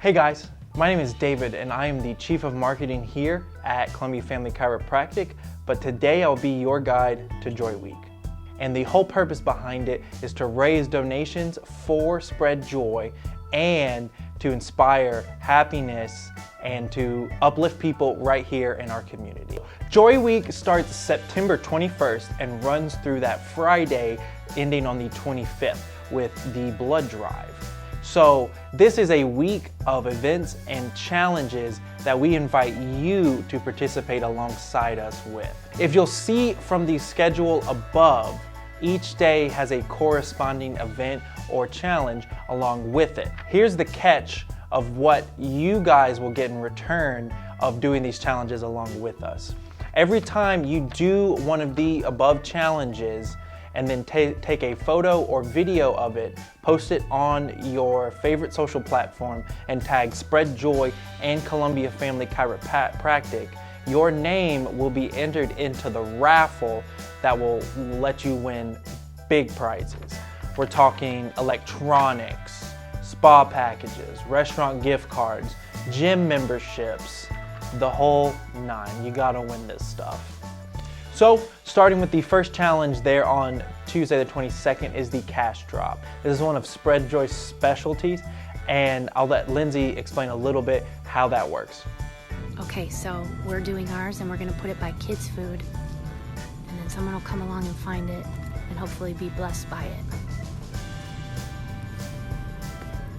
Hey guys, my name is David and I am the Chief of Marketing here at Columbia Family Chiropractic, but today I'll be your guide to Joy Week. And the whole purpose behind it is to raise donations for Spread Joy and to inspire happiness and to uplift people right here in our community. Joy Week starts September 21st and runs through that Friday ending on the 25th with the blood drive. So this is a week of events and challenges that we invite you to participate alongside us with. If you'll see from the schedule above, each day has a corresponding event or challenge along with it. Here's the catch of what you guys will get in return of doing these challenges along with us. Every time you do one of the above challenges, and then take a photo or video of it, post it on your favorite social platform, and tag Spread Joy and Columbia Family Chiropractic, your name will be entered into the raffle that will let you win big prizes. We're talking electronics, spa packages, restaurant gift cards, gym memberships, the whole nine. You gotta win this stuff. So, starting with the first challenge there on Tuesday the 22nd is the cash drop. This is one of Spread Joy's specialties, and I'll let Lindsay explain a little bit how that works. Okay, so we're doing ours and we're gonna put it by kids' food, and then someone will come along and find it and hopefully be blessed by it.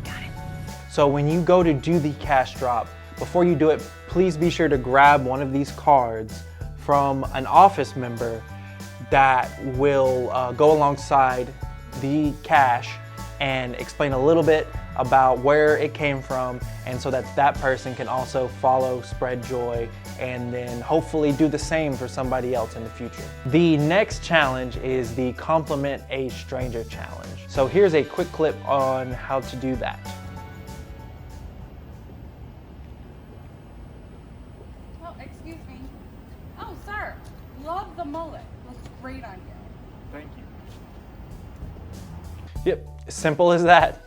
Got it. So when you go to do the cash drop, before you do it, please be sure to grab one of these cards from an office member that will go alongside the cash and explain a little bit about where it came from, and so that that person can also follow Spread Joy and then hopefully do the same for somebody else in the future. The next challenge is the Compliment a Stranger challenge. So here's a quick clip on how to do that. Excuse me. Oh, sir, love the mullet. Looks great on you. Thank you. Yep, simple as that.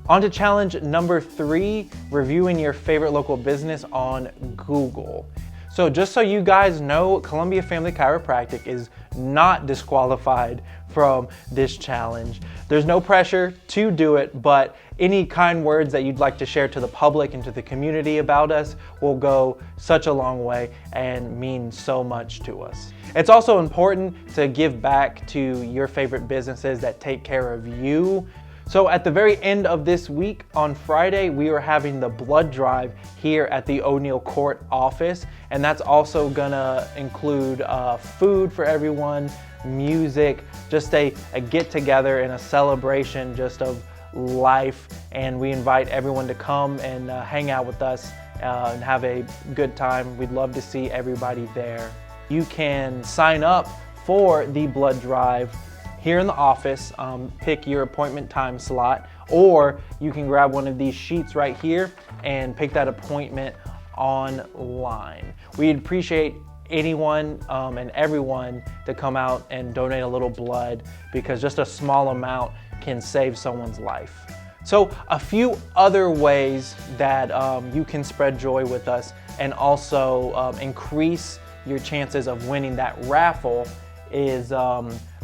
On to challenge number 3, reviewing your favorite local business on Google. So just so you guys know, Columbia Family Chiropractic is not disqualified from this challenge. There's no pressure to do it, but any kind words that you'd like to share to the public and to the community about us will go such a long way and mean so much to us. It's also important to give back to your favorite businesses that take care of you. So at the very end of this week, on Friday, we are having the blood drive here at the O'Neill Court office. And that's also gonna include food for everyone, music, just a get together and a celebration just of life. And we invite everyone to come and hang out with us and have a good time. We'd love to see everybody there. You can sign up for the blood drive here in the office, pick your appointment time slot, or you can grab one of these sheets right here and pick that appointment online. We'd appreciate anyone and everyone to come out and donate a little blood, because just a small amount can save someone's life. So a few other ways that you can spread joy with us and also increase your chances of winning that raffle is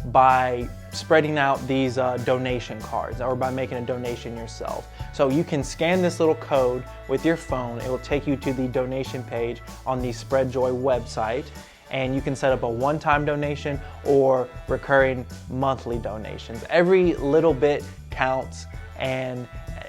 by spreading out these donation cards, or by making a donation yourself. So you can scan this little code with your phone. It will take you to the donation page on the Spread Joy website, and you can set up a one-time donation or recurring monthly donations. Every little bit counts, and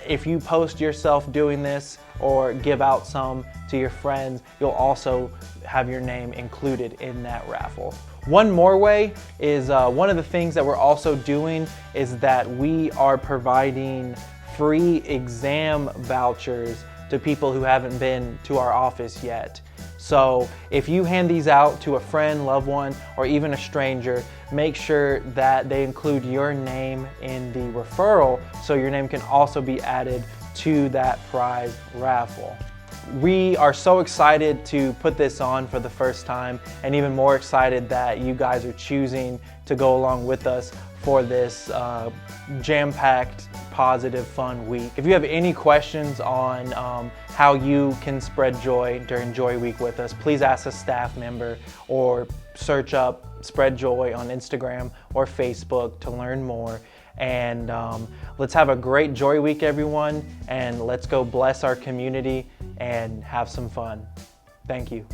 if you post yourself doing this or give out some to your friends, you'll also have your name included in that raffle. One more way is one of the things that we're also doing is that we are providing free exam vouchers to people who haven't been to our office yet. So if you hand these out to a friend, loved one, or even a stranger, make sure that they include your name in the referral so your name can also be added to that prize raffle. We are so excited to put this on for the first time, and even more excited that you guys are choosing to go along with us for this jam-packed positive, fun week. If you have any questions on how you can spread joy during Joy Week with us, please ask a staff member or search up Spread Joy on Instagram or Facebook to learn more. And let's have a great Joy Week, everyone, and let's go bless our community and have some fun. Thank you.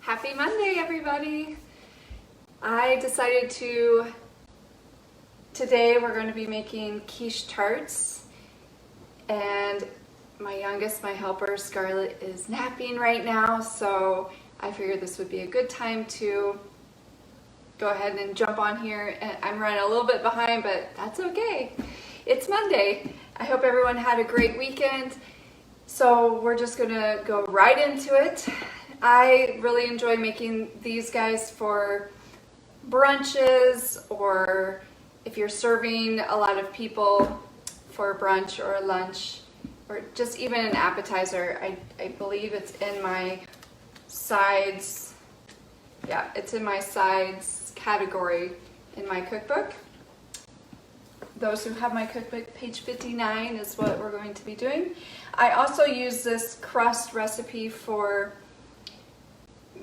Happy Monday, everybody. I decided today we're going to be making quiche tarts, and my youngest, my helper, Scarlett, is napping right now, so I figured this would be a good time to go ahead and jump on here. And I'm running a little bit behind, but that's okay. It's Monday. I hope everyone had a great weekend. So we're just gonna go right into it. I really enjoy making these guys for brunches, or if you're serving a lot of people for brunch or lunch, or just even an appetizer. I believe it's in my sides. Yeah, it's in my sides category in my cookbook. Those who have my cookbook, page 59 is what we're going to be doing. I also use this crust recipe for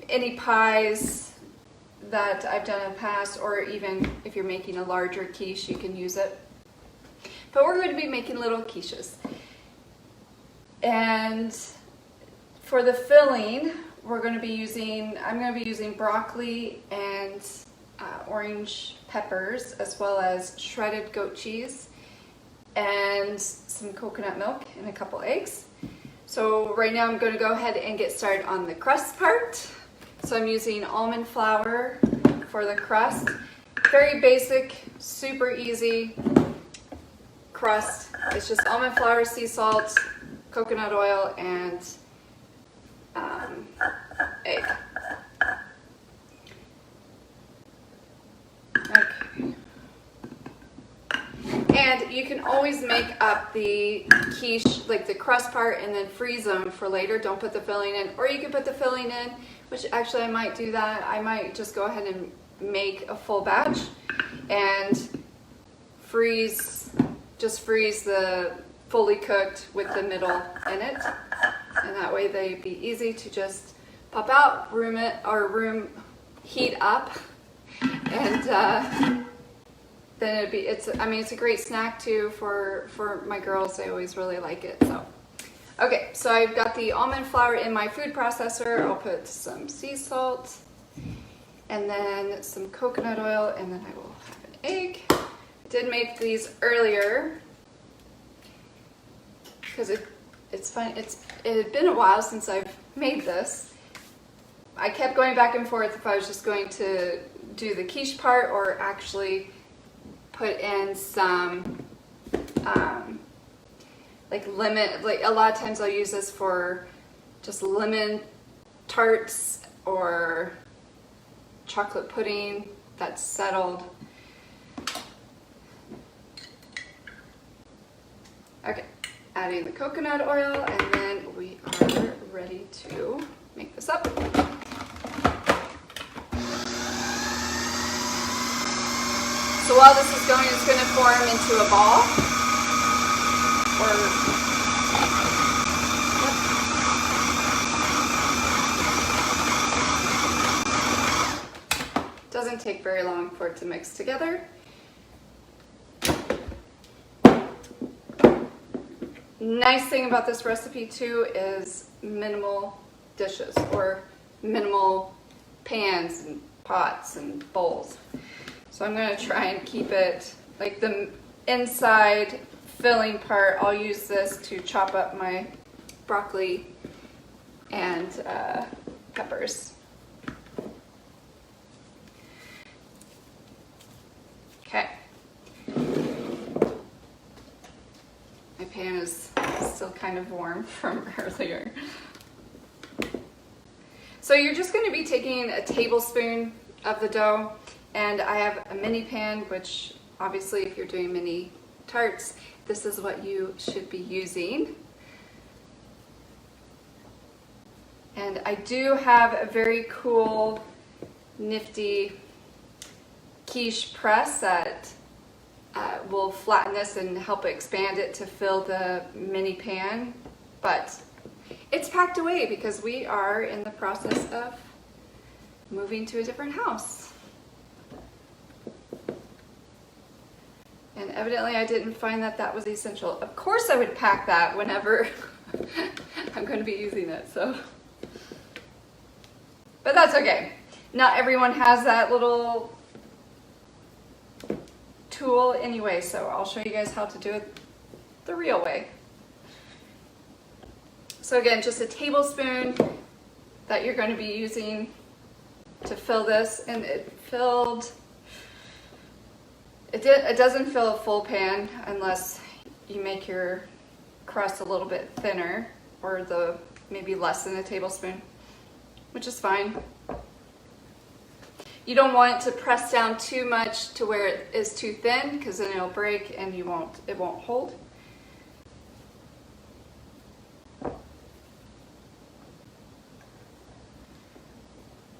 any pies that I've done in the past, or even if you're making a larger quiche, you can use it. But we're going to be making little quiches. And for the filling, I'm going to be using broccoli and orange peppers, as well as shredded goat cheese and some coconut milk and a couple eggs. So right now I'm going to go ahead and get started on the crust part. So I'm using almond flour for the crust. Very basic, super easy crust. It's just almond flour, sea salt, coconut oil, and egg. Okay. And you can always make up the quiche, like the crust part, and then freeze them for later. Don't put the filling in, or you can put the filling in, which actually I might do that. I might just go ahead and make a full batch and freeze the fully cooked with the middle in it. And that way they'd be easy to just pop out, heat up, and then it's a great snack too for my girls. They always really like it. So okay, so I've got the almond flour in my food processor. I'll put some sea salt and then some coconut oil, and then I will have an egg. I did make these earlier because it's fun. It had been a while since I've made this. I kept going back and forth if I was just going to do the quiche part or actually put in some like lemon. Like a lot of times I'll use this for just lemon tarts or chocolate pudding that's settled. Okay, adding the coconut oil, and then we are ready to make this up. So while this is going, it's going to form into a ball. Doesn't take very long for it to mix together. Nice thing about this recipe too is minimal dishes, or minimal pans and pots and bowls. So I'm going to try and keep it like the inside filling part. I'll use this to chop up my broccoli and peppers. Okay. My pan is still kind of warm from earlier. So you're just going to be taking a tablespoon of the dough, and I have a mini pan, which obviously if you're doing mini tarts, this is what you should be using. And I do have a very cool, nifty quiche press that will flatten this and help expand it to fill the mini pan, but it's packed away because we are in the process of moving to a different house. And evidently I didn't find that that was essential. Of course I would pack that whenever I'm going to be using it, so. But that's okay. Not everyone has that little tool anyway, so I'll show you guys how to do it the real way. So again, just a tablespoon that you're going to be using to fill this, and it doesn't fill a full pan unless you make your crust a little bit thinner, or maybe less than a tablespoon, which is fine. You don't want to press down too much to where it is too thin, because then it'll break and it won't hold.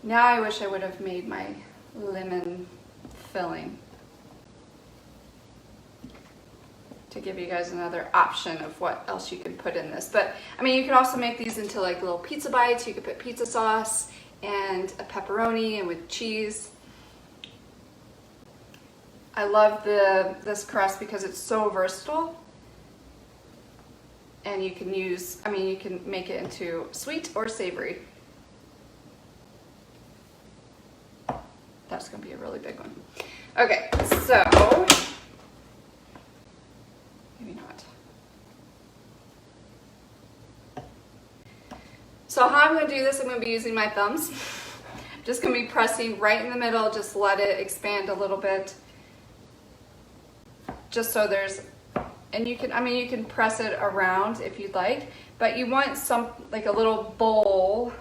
Now I wish I would have made my lemon filling to give you guys another option of what else you can put in this. But I mean, you can also make these into like little pizza bites. You could put pizza sauce and a pepperoni and with cheese. I love this crust because it's so versatile. And you can you can make it into sweet or savory. That's gonna be a really big one. Okay, so, maybe not. So how I'm gonna do this, I'm gonna be using my thumbs. I'm just gonna be pressing right in the middle, just let it expand a little bit. Just so and you can press it around if you'd like, but you want like a little bowl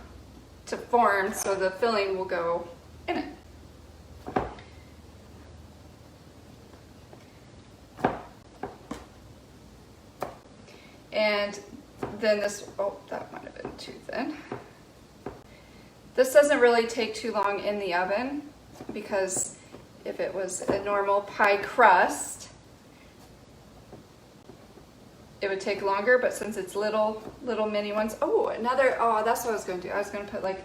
to form so the filling will go in it. And then that might have been too thin. This doesn't really take too long in the oven, because if it was a normal pie crust, it would take longer, but since it's little mini ones, that's what I was going to do. I was going to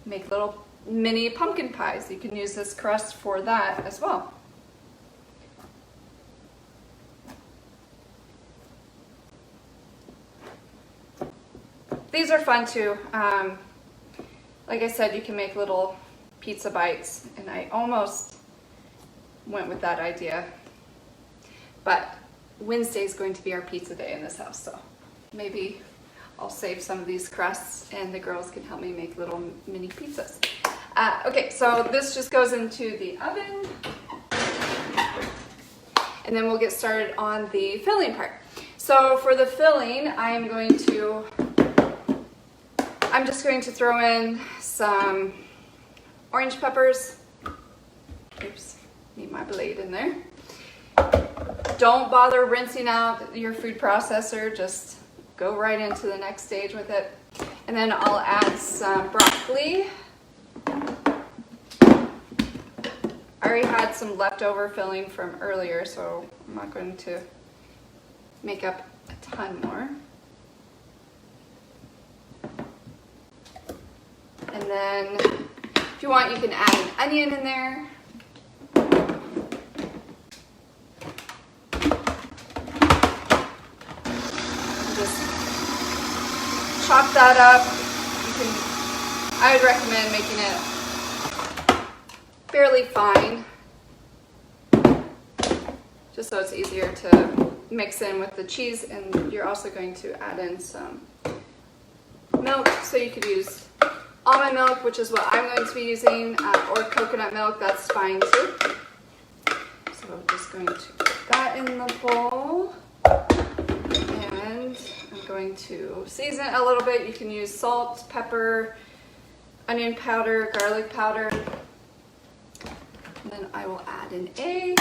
make little mini pumpkin pies. You can use this crust for that as well. These are fun too. Like I said, you can make little pizza bites, and I almost went with that idea. But Wednesday is going to be our pizza day in this house, so maybe I'll save some of these crusts and the girls can help me make little mini pizzas. Okay, so this just goes into the oven, and then we'll get started on the filling part. So for the filling, I'm just going to throw in some orange peppers. Oops, need my blade in there. Don't bother rinsing out your food processor, just go right into the next stage with it. And then I'll add some broccoli. I already had some leftover filling from earlier, so I'm not going to make up a ton more. And then if you want, you can add an onion in there. Just chop that up. I would recommend making it fairly fine, just so it's easier to mix in with the cheese. And you're also going to add in some milk, so you could use almond milk, which is what I'm going to be using, or coconut milk, that's fine too. So I'm just going to put that in the bowl, and I'm going to season it a little bit. You can use salt, pepper, onion powder, garlic powder. And then I will add an egg.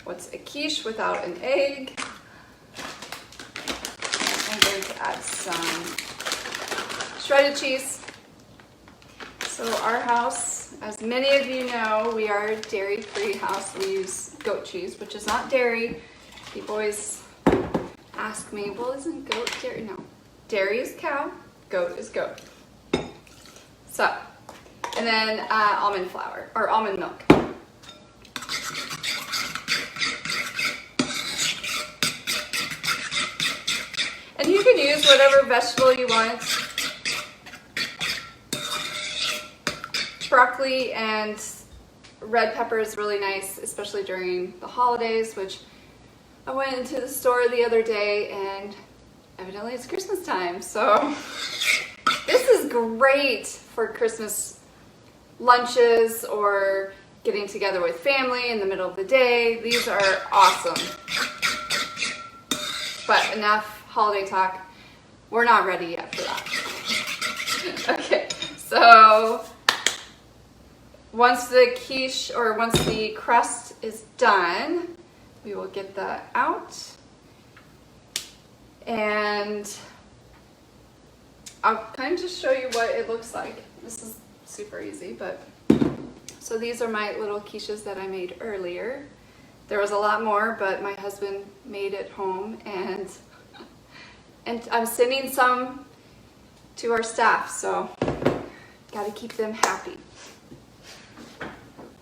What's a quiche without an egg? I'm going to add some shredded cheese. So our house, as many of you know, we are a dairy-free house. We use goat cheese, which is not dairy. People always ask me, well, isn't goat dairy? No. Dairy is cow, goat is goat. So, and then almond flour, or almond milk. And you can use whatever vegetable you want. Broccoli and red pepper is really nice, especially during the holidays, which I went into the store the other day and evidently it's Christmas time. So this is great for Christmas lunches or getting together with family in the middle of the day. These are awesome. But enough holiday talk. We're not ready yet for that. Okay, so once the quiche, or once the crust is done, we will get that out. And I'll kind of just show you what it looks like. This is super easy, but so these are my little quiches that I made earlier. There was a lot more, but my husband made it home, and I'm sending some to our staff, so gotta keep them happy.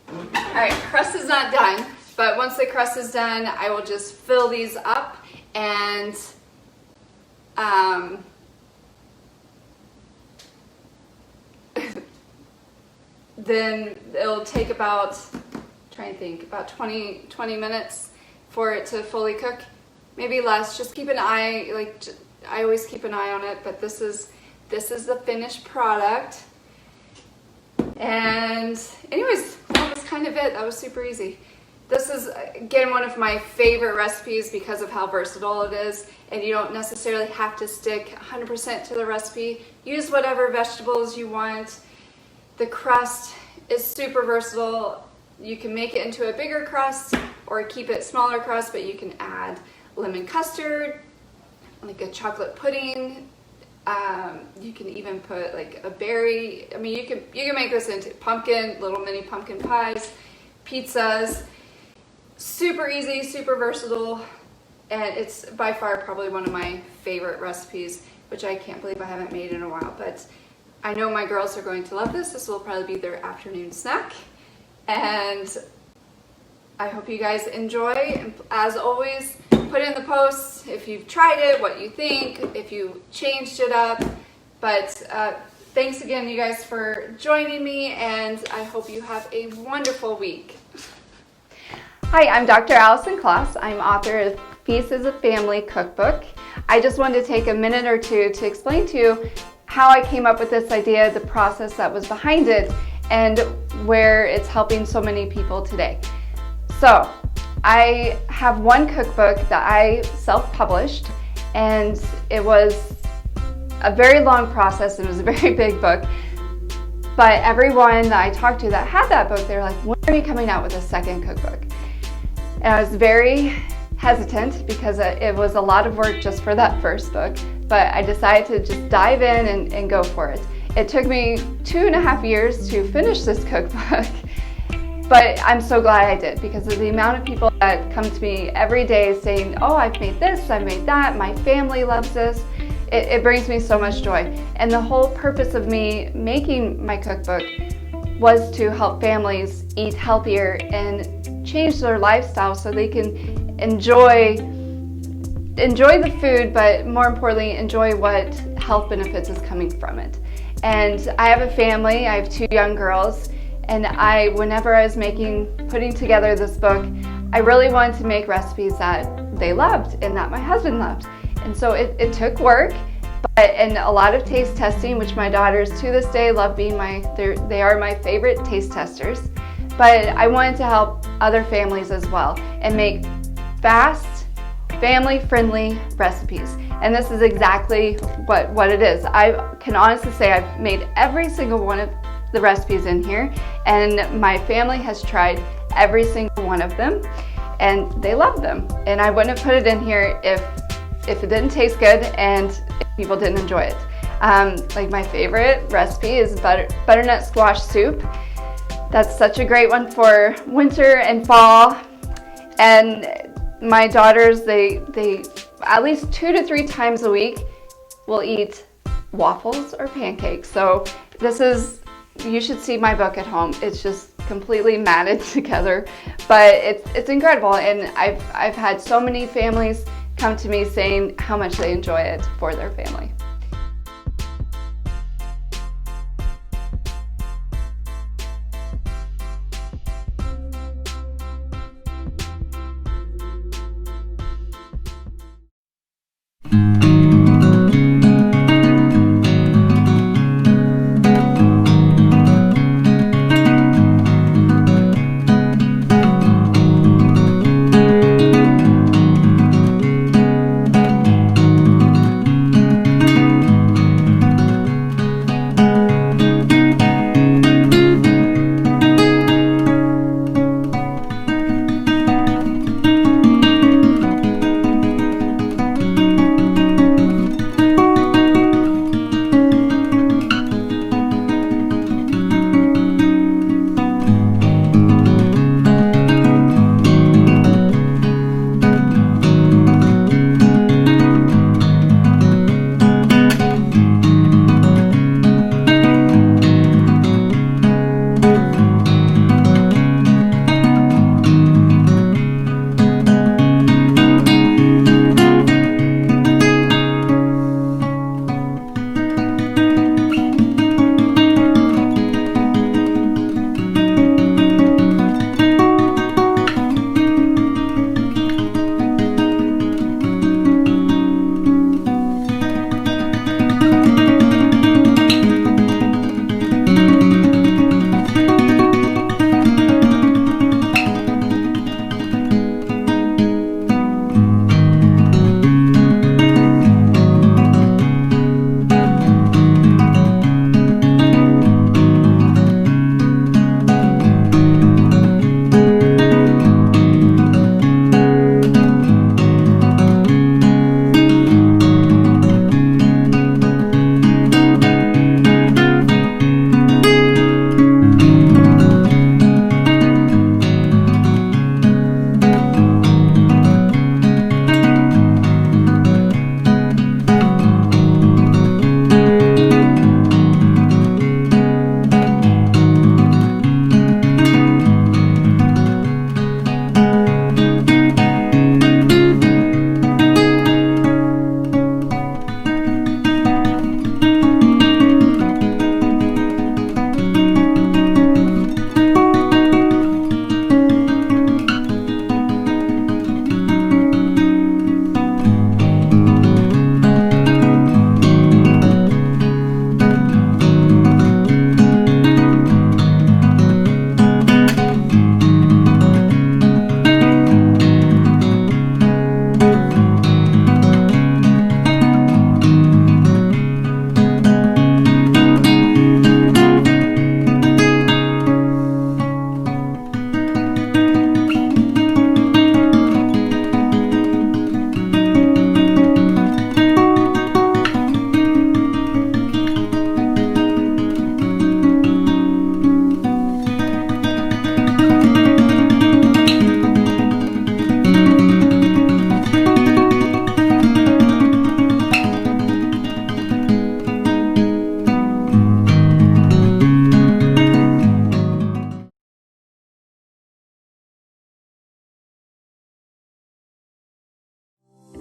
All right, crust is not done, but once the crust is done, I will just fill these up, and then it'll take about, about 20 minutes for it to fully cook. Maybe less, just keep an eye, I always keep an eye on it, but this is the finished product. And anyways, that was kind of it. That was super easy. This is, again, one of my favorite recipes because of how versatile it is, and you don't necessarily have to stick 100% to the recipe. Use whatever vegetables you want. The crust is super versatile. You can make it into a bigger crust or keep it smaller crust, but you can add lemon custard, like a chocolate pudding. You can even put like a berry. I mean, you can make this into pumpkin, little mini pumpkin pies, pizzas. Super easy, super versatile, and it's by far probably one of my favorite recipes, which I can't believe I haven't made in a while, but I know my girls are going to love this. This will probably be their afternoon snack, and I hope you guys enjoy. And as always, put in the posts if you've tried it, what you think, if you changed it up. But thanks again, you guys, for joining me, and I hope you have a wonderful week. Hi, I'm Dr. Allison Kloss. I'm author of Feast as a Family Cookbook. I just wanted to take a minute or two to explain to you how I came up with this idea, the process that was behind it, and where it's helping so many people today. So, I have one cookbook that I self-published, and it was a very long process. It was a very big book, but everyone that I talked to that had that book, they were like, when are you coming out with a second cookbook? And I was very hesitant because it was a lot of work just for that first book, but I decided to just dive in and go for it. It took me 2.5 years to finish this cookbook, but I'm so glad I did because of the amount of people that come to me every day saying, oh, I've made this, I've made that, my family loves this. It brings me so much joy. And the whole purpose of me making my cookbook was to help families eat healthier and change their lifestyle so they can enjoy the food, but more importantly, enjoy what health benefits is coming from it. And I have a family, I have 2 young girls, and whenever I was putting together this book, I really wanted to make recipes that they loved and that my husband loved. And so it took work, and a lot of taste testing, which my daughters to this day love being they are my favorite taste testers. But I wanted to help other families as well and make fast, family-friendly recipes. And this is exactly what it is. I can honestly say I've made every single one of the recipes in here, and my family has tried every single one of them, and they love them. And I wouldn't have put it in here if it didn't taste good and if people didn't enjoy it. Like my favorite recipe is butternut squash soup. That's such a great one for winter and fall. And my daughters, they at least 2 to 3 times a week will eat waffles or pancakes. So you should see my book at home. It's just completely matted together, but it's incredible. And I've had so many families come to me saying how much they enjoy it for their family.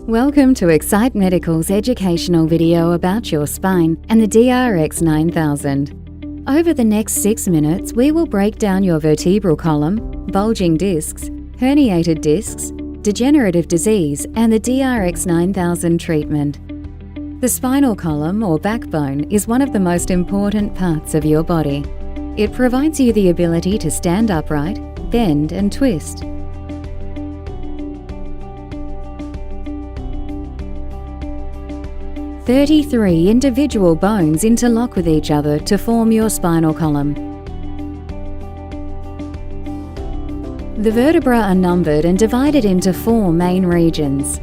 Welcome to Excite Medical's educational video about your spine and the DRX 9000. Over the next 6 minutes, we will break down your vertebral column, bulging discs, herniated discs, degenerative disease, and the DRX 9000 treatment. The spinal column or backbone is one of the most important parts of your body. It provides you the ability to stand upright, bend, and twist. 33 individual bones interlock with each other to form your spinal column. The vertebrae are numbered and divided into 4 main regions.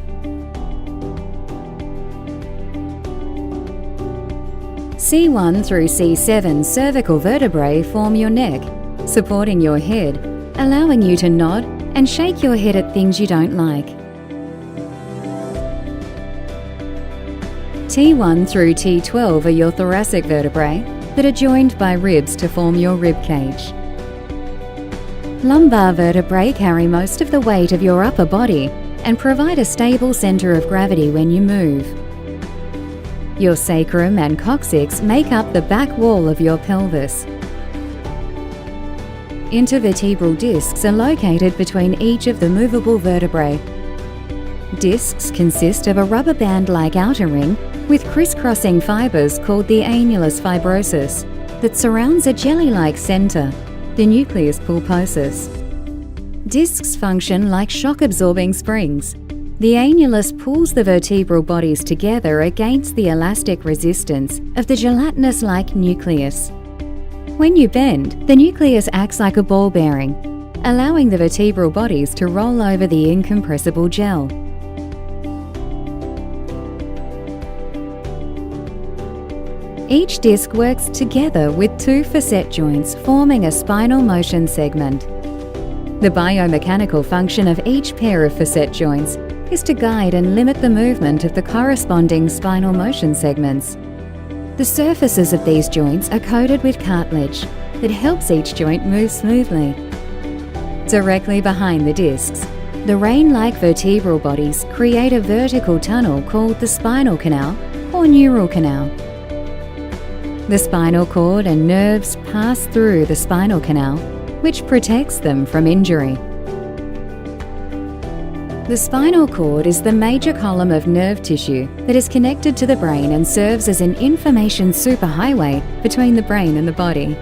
C1 through C7 cervical vertebrae form your neck, supporting your head, allowing you to nod and shake your head at things you don't like. T1 through T12 are your thoracic vertebrae that are joined by ribs to form your rib cage. Lumbar vertebrae carry most of the weight of your upper body and provide a stable centre of gravity when you move. Your sacrum and coccyx make up the back wall of your pelvis. Intervertebral discs are located between each of the movable vertebrae. Discs consist of a rubber band-like outer ring with crisscrossing fibres called the annulus fibrosus that surrounds a jelly-like centre, the nucleus pulposus. Discs function like shock-absorbing springs. The annulus pulls the vertebral bodies together against the elastic resistance of the gelatinous-like nucleus. When you bend, the nucleus acts like a ball bearing, allowing the vertebral bodies to roll over the incompressible gel. Each disc works together with 2 facet joints forming a spinal motion segment. The biomechanical function of each pair of facet joints is to guide and limit the movement of the corresponding spinal motion segments. The surfaces of these joints are coated with cartilage that helps each joint move smoothly. Directly behind the discs, the rain-like vertebral bodies create a vertical tunnel called the spinal canal or neural canal. The spinal cord and nerves pass through the spinal canal, which protects them from injury. The spinal cord is the major column of nerve tissue that is connected to the brain and serves as an information superhighway between the brain and the body.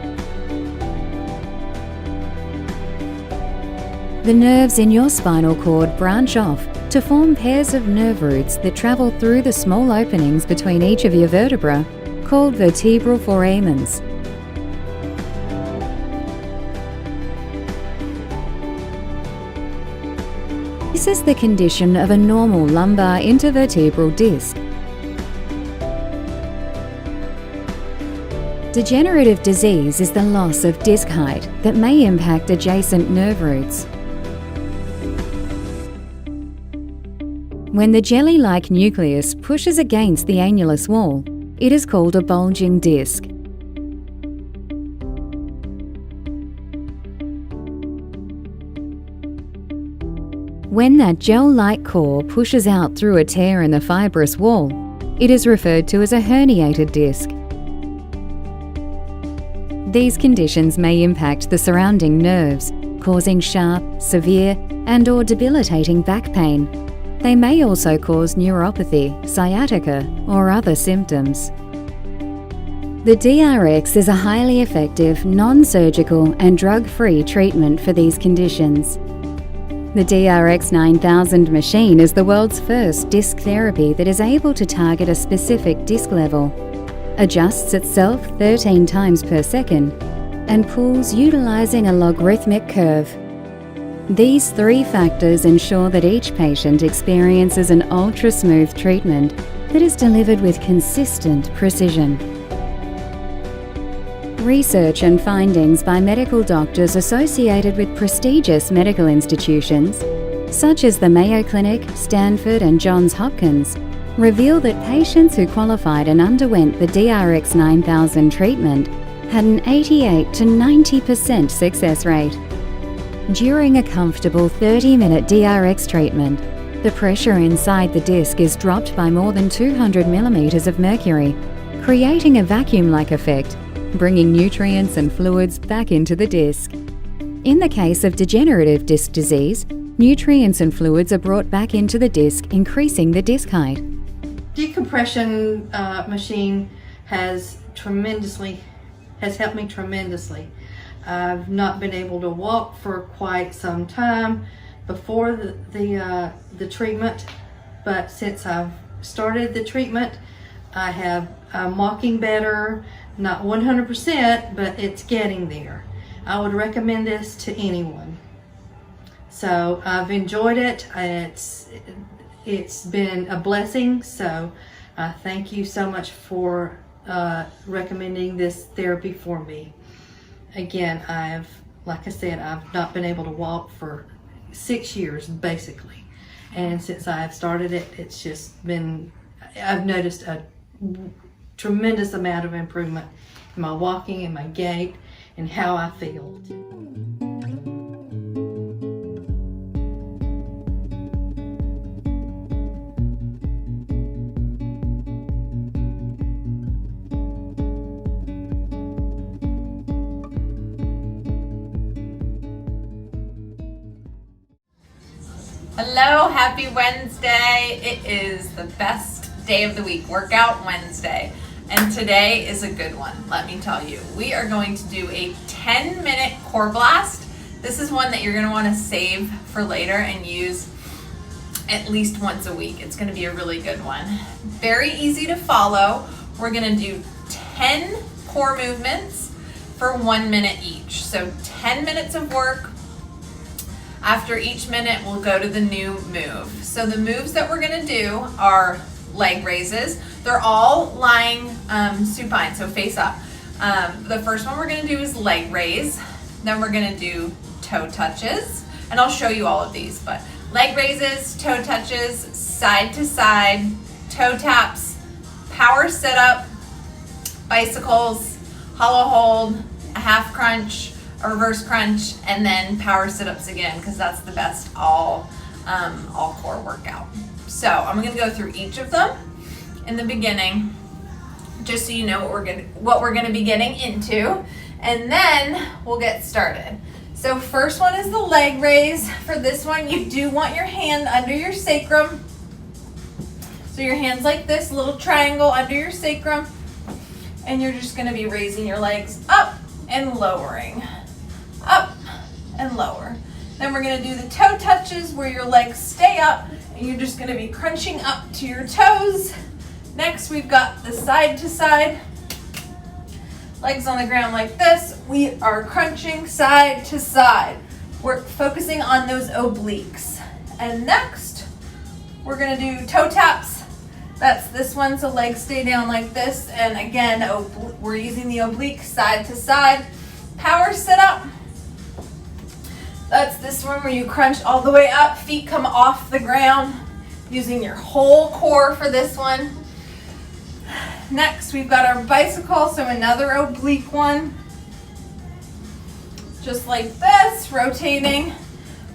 The nerves in your spinal cord branch off to form pairs of nerve roots that travel through the small openings between each of your vertebrae, called vertebral foramens. This is the condition of a normal lumbar intervertebral disc. Degenerative disease is the loss of disc height that may impact adjacent nerve roots. When the jelly-like nucleus pushes against the annulus wall, it is called a bulging disc. When that gel-like core pushes out through a tear in the fibrous wall, it is referred to as a herniated disc. These conditions may impact the surrounding nerves, causing sharp, severe, and/or debilitating back pain. They may also cause neuropathy, sciatica, or other symptoms. The DRX is a highly effective, non-surgical and drug-free treatment for these conditions. The DRX 9000 machine is the world's first disc therapy that is able to target a specific disc level, adjusts itself 13 times per second, and pulls utilizing a logarithmic curve. These 3 factors ensure that each patient experiences an ultra-smooth treatment that is delivered with consistent precision. Research and findings by medical doctors associated with prestigious medical institutions, such as the Mayo Clinic, Stanford and Johns Hopkins, reveal that patients who qualified and underwent the DRX 9000 treatment had an 88 to 90% success rate. During a comfortable 30-minute DRX treatment, the pressure inside the disc is dropped by more than 200 millimeters of mercury, creating a vacuum-like effect, bringing nutrients and fluids back into the disc. In the case of degenerative disc disease, nutrients and fluids are brought back into the disc, increasing the disc height. Decompression machine has helped me tremendously. I've not been able to walk for quite some time before the treatment, but since I've started the treatment, I'm walking better, not 100%, but it's getting there. I would recommend this to anyone. So I've enjoyed it. It's been a blessing. So thank you so much for recommending this therapy for me. Again, like I said, I've not been able to walk for 6 years basically. And since I've started it, it's just been, I've noticed a tremendous amount of improvement in my walking and my gait and how I feel. Hello, happy Wednesday. It is the best day of the week, Workout Wednesday. And today is a good one, let me tell you. We are going to do a 10-minute core blast. This is one that you're gonna wanna save for later and use at least once a week. It's gonna be a really good one. Very easy to follow. We're gonna do 10 core movements for 1 minute each. So 10 minutes of work. After each minute, we'll go to the new move. So the moves that we're gonna do are leg raises. They're all lying supine, so face up. The first one we're gonna do is leg raise. Then we're gonna do toe touches. And I'll show you all of these, but leg raises, toe touches, side to side, toe taps, power sit up, bicycles, hollow hold, a half crunch, a reverse crunch, and then power sit-ups again, because that's the best all core workout. So I'm gonna go through each of them in the beginning, just so you know what we're gonna be getting into, and then we'll get started. So first one is the leg raise. For this one, you do want your hand under your sacrum. So your hand's like this, little triangle under your sacrum, and you're just gonna be raising your legs up and lowering. Up and lower. Then we're gonna do the toe touches where your legs stay up and you're just gonna be crunching up to your toes. Next, we've got the side to side. Legs on the ground like this. We are crunching side to side. We're focusing on those obliques. And next, we're gonna do toe taps. That's this one, so legs stay down like this. And again, we're using the oblique side to side. Power sit up. That's this one where you crunch all the way up, feet come off the ground, using your whole core for this one. Next, we've got our bicycle, so another oblique one. Just like this, rotating.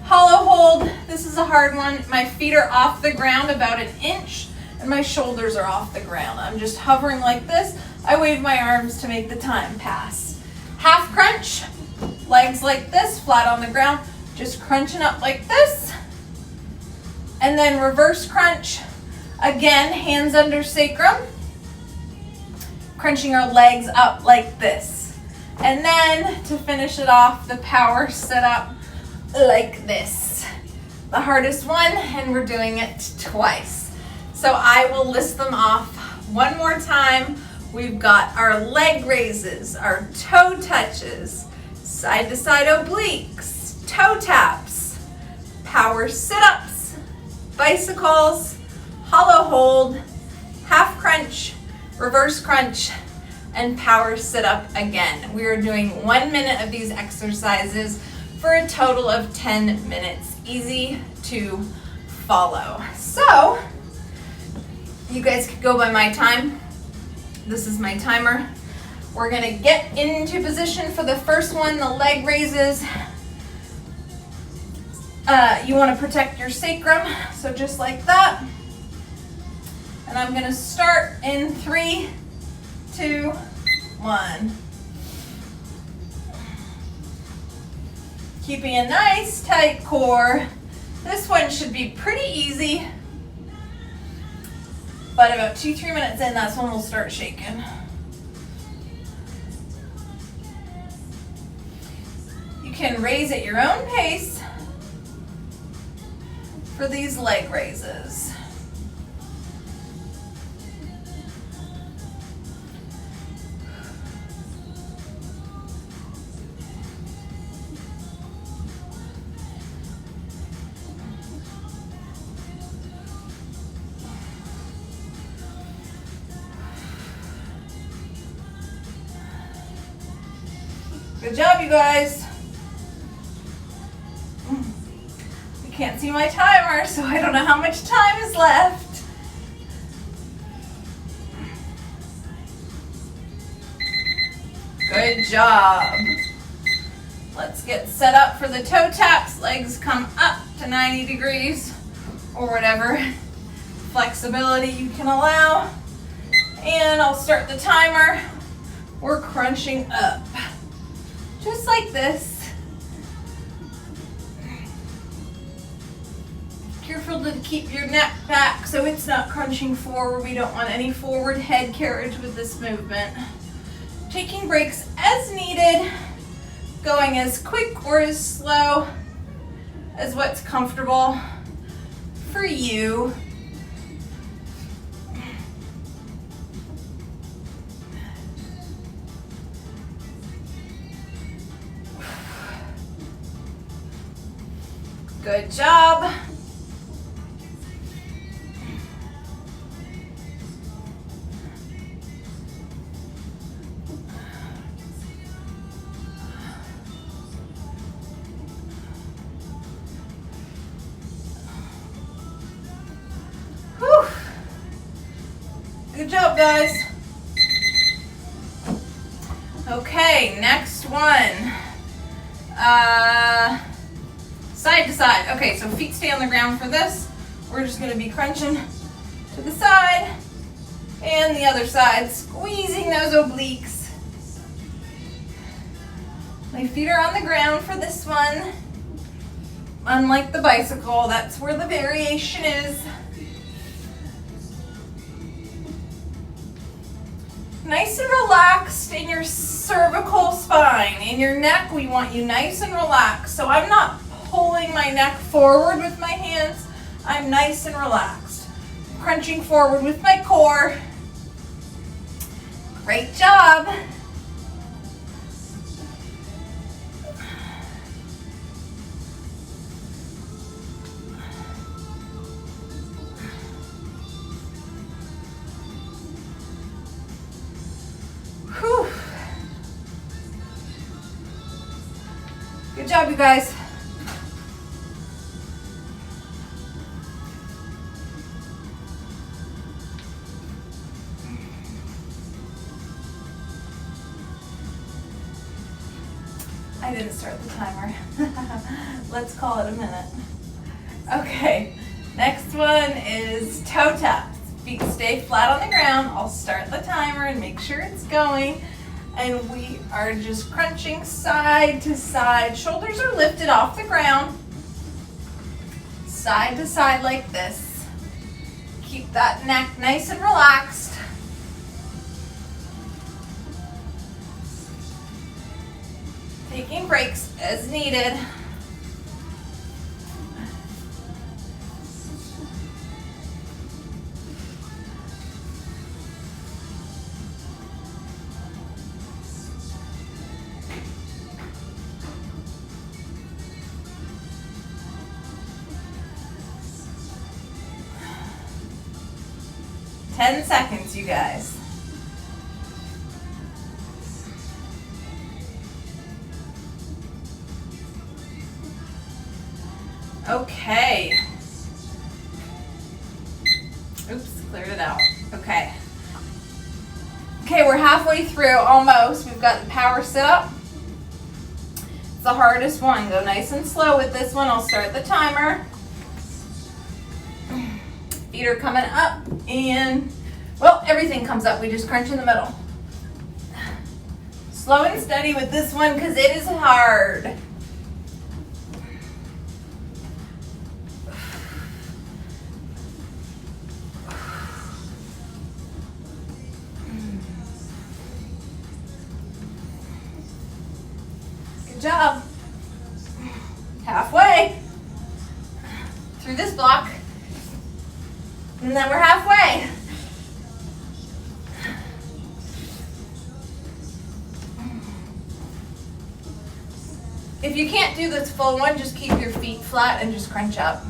Hollow hold, this is a hard one. My feet are off the ground about 1 inch, and my shoulders are off the ground. I'm just hovering like this. I wave my arms to make the time pass. Half crunch. Legs like this, flat on the ground, just crunching up like this. And then reverse crunch. Again, hands under sacrum. Crunching our legs up like this. And then to finish it off, the power sit up like this. The hardest one, and we're doing it twice. So I will list them off one more time. We've got our leg raises, our toe touches, side to side obliques, toe taps, power sit-ups, bicycles, hollow hold, half crunch, reverse crunch, and power sit-up again. We are doing 1 minute of these exercises for a total of 10 minutes. Easy to follow. So, you guys could go by my time. This is my timer. We're gonna get into position for the first one, the leg raises. You wanna protect your sacrum, so just like that. And I'm gonna start in 3, 2, 1. Keeping a nice tight core. This one should be pretty easy, but about 2-3 minutes in, that's when we'll start shaking. You can raise at your own pace for these leg raises. Good job, you guys. I can't see my timer, so I don't know how much time is left. Good job. Let's get set up for the toe taps. Legs come up to 90 degrees or whatever flexibility you can allow. And I'll start the timer. We're crunching up, just like this. Careful to keep your neck back so it's not crunching forward. We don't want any forward head carriage with this movement. Taking breaks as needed, going as quick or as slow as what's comfortable for you. Good job. Whew. Good job, guys. Okay, next one. Side to side. Okay, so feet stay on the ground for this. We're just gonna be crunching to the side and the other side, squeezing those obliques. My feet are on the ground for this one. Unlike the bicycle, that's where the variation is. Nice and relaxed in your cervical spine. In your neck, we want you nice and relaxed. So I'm not pulling my neck forward with my hands. I'm nice and relaxed. Crunching forward with my core. Great job. Whew. Good job, you guys. I didn't start the timer. Let's call it a minute. Okay, next one is toe taps. Feet stay flat on the ground. I'll start the timer and make sure it's going. And we are just crunching side to side. Shoulders are lifted off the ground. Side to side like this. Keep that neck nice and relaxed. Taking breaks as needed. Ten seconds, you guys. Okay. Oops, cleared it out. Okay. Okay, we're halfway through, almost. We've got the power sit-up. It's the hardest one. Go nice and slow with this one. I'll start the timer. Feet are coming up and, well, everything comes up. We just crunch in the middle. Slow and steady with this one because it is hard. Good job. Halfway through this block. And then we're halfway. If you can't do this full one, just keep your feet flat and just crunch up.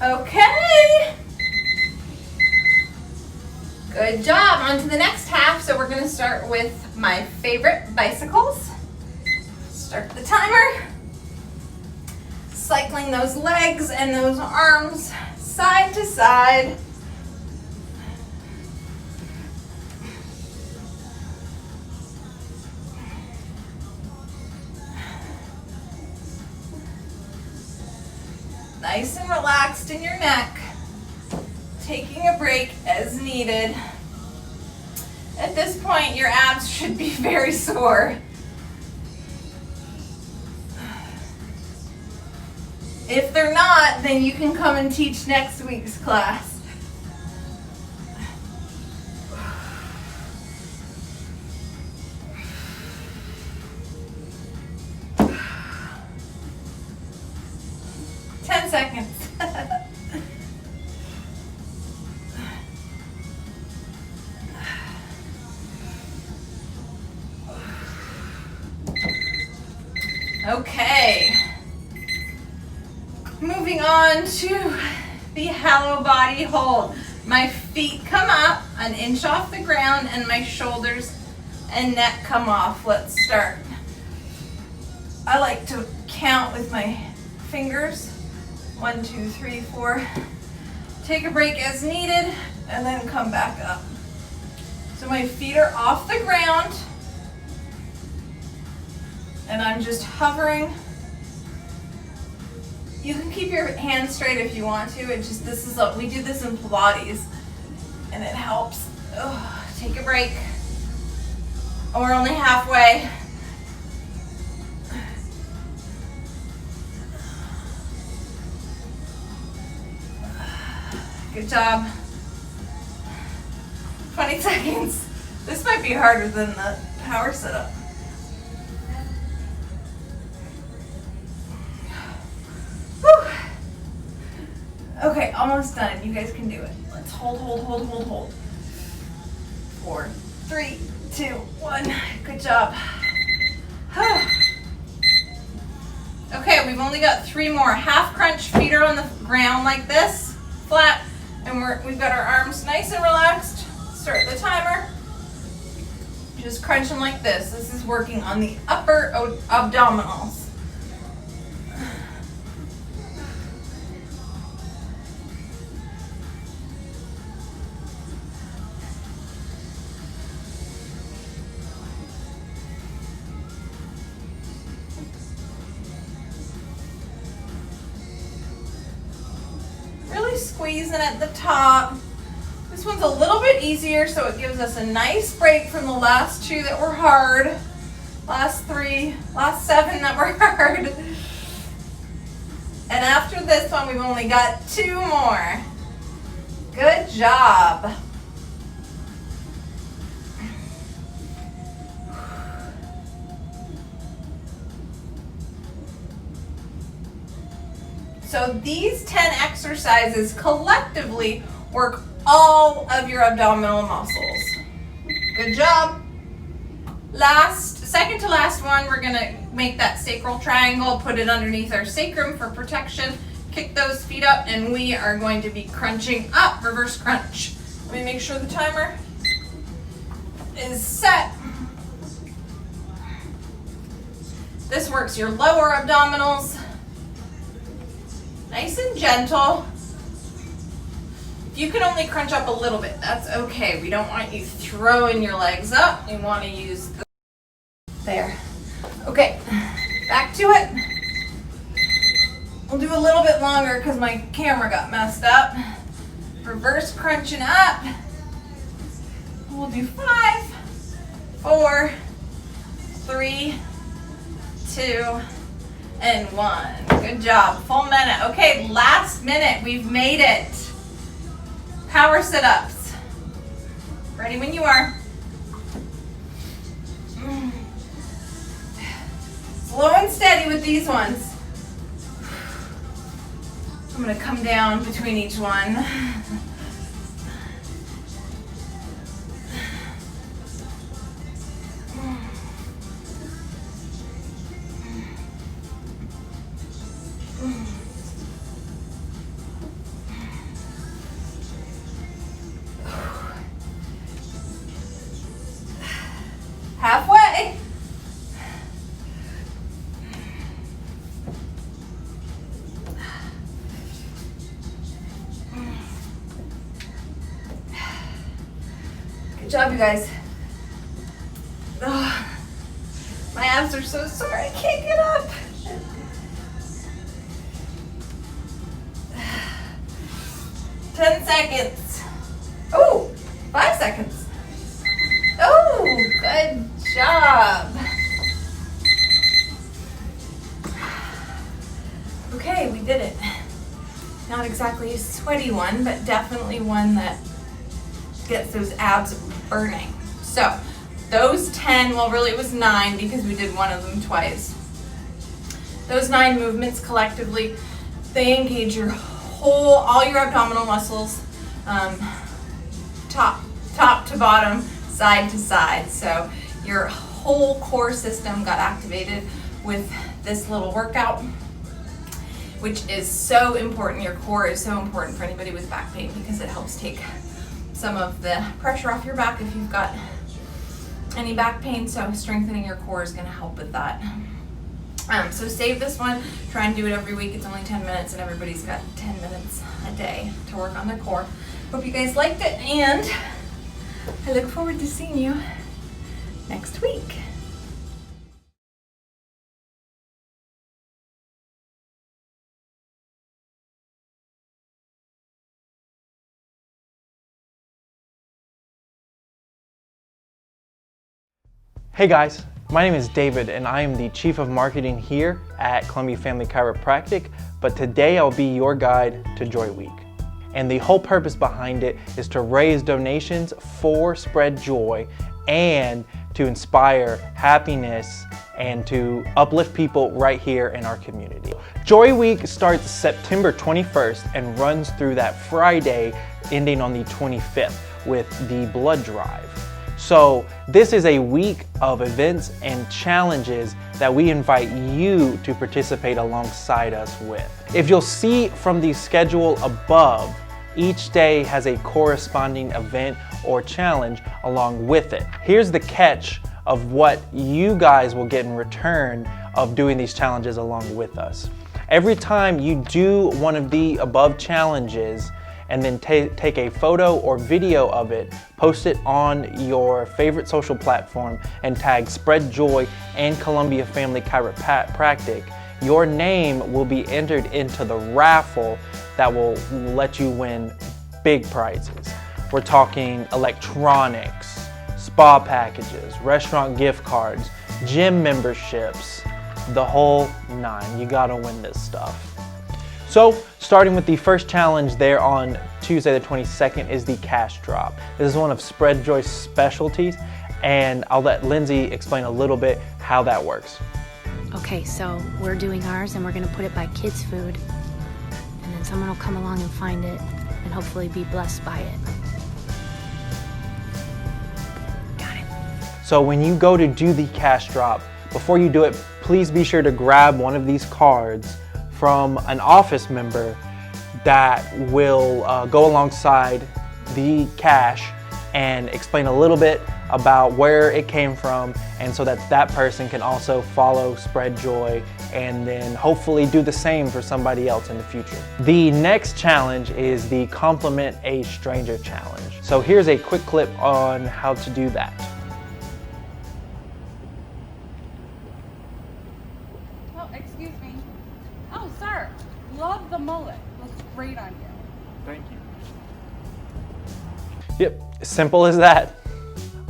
Okay. Good job. On to the next half. So we're gonna start with my favorite bicycles. Start the timer. Cycling those legs and those arms side to side. Nice and relaxed in your neck. Taking a break as needed. At this point, your abs should be very sore. If they're not, then you can come and teach next week's class. Seconds. Okay. Moving on to the hollow body hold. My feet come up an inch off the ground and my shoulders and neck come off. Let's start. I like to count with my fingers. 1, 2, 3, 4. Take a break as needed and then come back up. So my feet are off the ground and I'm just hovering. You can keep your hands straight if you want to. We do this in Pilates and it helps. Take a break. We're only halfway. Good job. 20 seconds. This might be harder than the power setup. Whew. Okay, almost done. You guys can do it. Let's hold. 4, 3, 2, 1. Good job. Okay, we've only got 3 more. Half crunch, feet are on the ground like this, flat. And we've got our arms nice and relaxed. Start the timer. Just crunching like this. This is working on the upper abdominals. Squeezing at the top. This one's a little bit easier, so it gives us a nice break from the last 2 that were hard. Last 7 that were hard. And after this one, we've only got 2 more. Good job. So these 10 exercises collectively work all of your abdominal muscles. Good job. Second to last one, we're gonna make that sacral triangle, put it underneath our sacrum for protection, kick those feet up, and we are going to be crunching up, reverse crunch. Let me make sure the timer is set. This works your lower abdominals. Nice and gentle. If you can only crunch up a little bit, that's okay. We don't want you throwing your legs up. You want to use there. Okay, back to it. We'll do a little bit longer because my camera got messed up. Reverse crunching up. We'll do 5, 4, 3, 2, and 1. Good job. Full minute. Okay, last minute. We've made it. Power sit-ups. Ready when you are. Slow and steady with these ones. I'm going to come down between each one. Good job, you guys. Ugh. My abs are so sore, I can't get up. 10 seconds. Oh, 5 seconds. Oh, good job. Okay, we did it. Not exactly a sweaty one, but definitely one that gets those abs burning. So, those 10, well really it was 9 because we did one of them twice. Those 9 movements collectively, they engage your all your abdominal muscles, top to bottom, side to side. So your whole core system got activated with this little workout, which is so important. Your core is so important for anybody with back pain because it helps take some of the pressure off your back if you've got any back pain. So strengthening your core is going to help with that. So save this one, try and do it every week. It's only 10 minutes and everybody's got 10 minutes a day to work on their core. Hope you guys liked it, and I look forward to seeing you next week. Hey guys, my name is David and I am the Chief of Marketing here at Columbia Family Chiropractic, but today I'll be your guide to Joy Week. And the whole purpose behind it is to raise donations for Spread Joy and to inspire happiness and to uplift people right here in our community. Joy Week starts September 21st and runs through that Friday ending on the 25th with the blood drive. So this is a week of events and challenges that we invite you to participate alongside us with. If you'll see from the schedule above, each day has a corresponding event or challenge along with it. Here's the catch of what you guys will get in return of doing these challenges along with us. Every time you do one of the above challenges, and then take a photo or video of it, post it on your favorite social platform, and tag Spread Joy and Columbia Family Chiropractic, your name will be entered into the raffle that will let you win big prizes. We're talking electronics, spa packages, restaurant gift cards, gym memberships, the whole 9. You gotta win this stuff. So, starting with the first challenge there on Tuesday the 22nd is the cash drop. This is one of Spread Joy's specialties, and I'll let Lindsay explain a little bit how that works. Okay, so we're doing ours and we're gonna put it by kids' food, and then someone will come along and find it and hopefully be blessed by it. Got it. So when you go to do the cash drop, before you do it, please be sure to grab one of these cards from an office member that will go alongside the cash and explain a little bit about where it came from, and so that that person can also follow Spread Joy and then hopefully do the same for somebody else in the future. The next challenge is the Compliment a Stranger challenge. So here's a quick clip on how to do that. Oh, excuse me. Oh, sir, love the mullet. Looks great on you. Thank you. Yep, simple as that.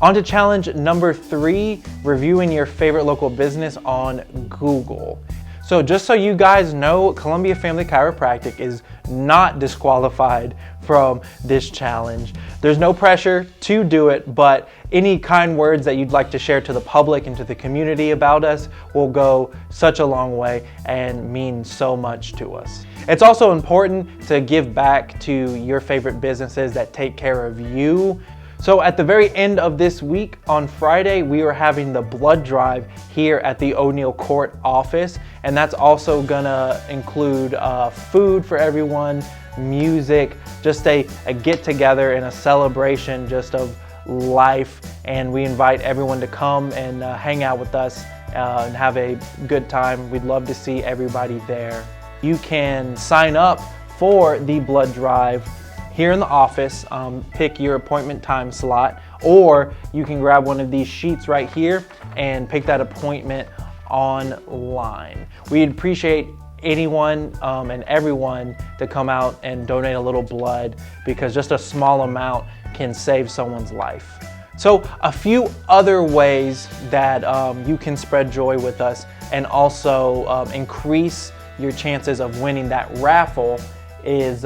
On to challenge number 3, reviewing your favorite local business on Google. So just so you guys know, Columbia Family Chiropractic is not disqualified from this challenge. There's no pressure to do it, but any kind words that you'd like to share to the public and to the community about us will go such a long way and mean so much to us. It's also important to give back to your favorite businesses that take care of you. So at the very end of this week, on Friday, we are having the blood drive here at the O'Neill Court office, and that's also gonna include food for everyone, music, just a get together and a celebration just of life, and we invite everyone to come and hang out with us and have a good time. We'd love to see everybody there. You can sign up for the blood drive here in the office, pick your appointment time slot, or you can grab one of these sheets right here and pick that appointment online. We'd appreciate anyone and everyone to come out and donate a little blood, because just a small amount can save someone's life. So a few other ways that you can spread joy with us and also increase your chances of winning that raffle is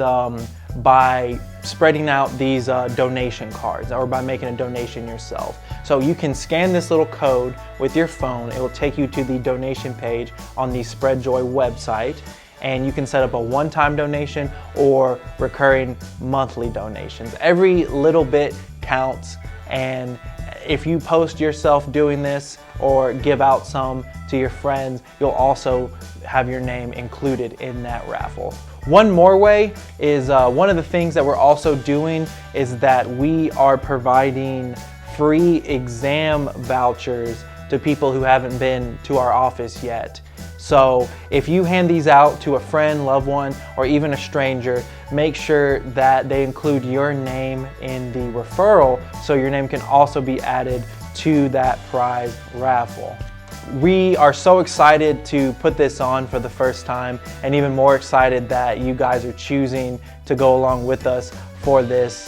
by spreading out these donation cards, or by making a donation yourself. So you can scan this little code with your phone. It will take you to the donation page on the Spread Joy website, and you can set up a one-time donation or recurring monthly donations. Every little bit counts, and if you post yourself doing this or give out some to your friends, you'll also have your name included in that raffle. One more way is one of the things that we're also doing is that we are providing free exam vouchers to people who haven't been to our office yet. So if you hand these out to a friend, loved one, or even a stranger, make sure that they include your name in the referral so your name can also be added to that prize raffle. We are so excited to put this on for the first time, and even more excited that you guys are choosing to go along with us for this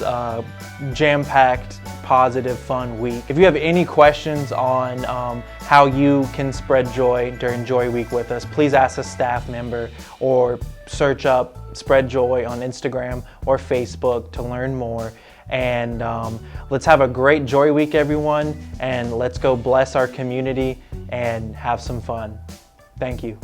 jam-packed, positive, fun week. If you have any questions on how you can spread joy during Joy Week with us, please ask a staff member or search up Spread Joy on Instagram or Facebook to learn more. And let's have a great Joy Week, everyone, and let's go bless our community and have some fun. Thank you.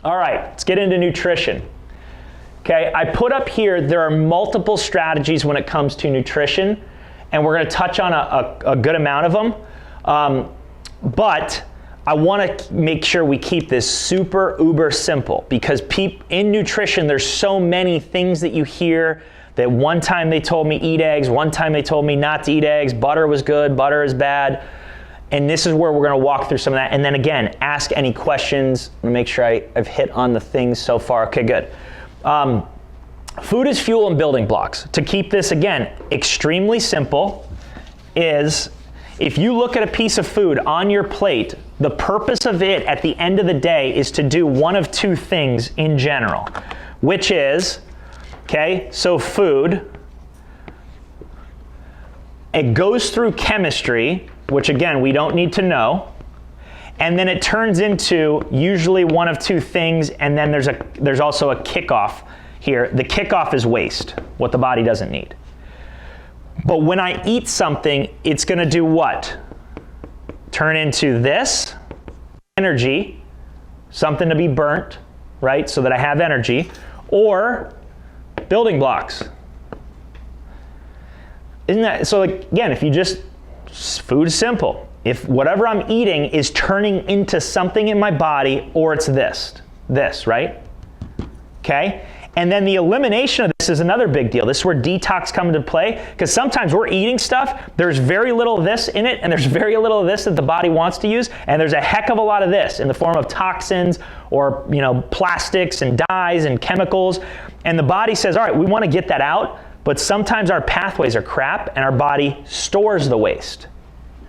All right, let's get into nutrition. Okay, I put up here, there are multiple strategies when it comes to nutrition, and we're going to touch on a good amount of them. But I want to make sure we keep this super uber simple, because in nutrition, there's so many things that you hear that one time they told me eat eggs, one time they told me not to eat eggs, butter was good, butter is bad. And this is where we're going to walk through some of that. And then again, ask any questions. I'm going to make sure I've hit on the things so far. Okay, good. Food is fuel and building blocks. To keep this, again, extremely simple is if you look at a piece of food on your plate, the purpose of it at the end of the day is to do one of two things in general, which is, okay, so food, it goes through chemistry, which again, we don't need to know. And then it turns into usually one of two things, and then there's also a kickoff here. The kickoff is waste, what the body doesn't need. But when I eat something, it's gonna do what? Turn into this, energy, something to be burnt, right? So that I have energy, or building blocks. Isn't that, so again, if you just, food is simple. If whatever I'm eating is turning into something in my body, or it's this, right? Okay? And then the elimination of this is another big deal. This is where detox comes into play, because sometimes we're eating stuff, there's very little of this in it, and there's very little of this that the body wants to use, and there's a heck of a lot of this in the form of toxins or plastics and dyes and chemicals. And the body says, all right, we want to get that out, but sometimes our pathways are crap and our body stores the waste.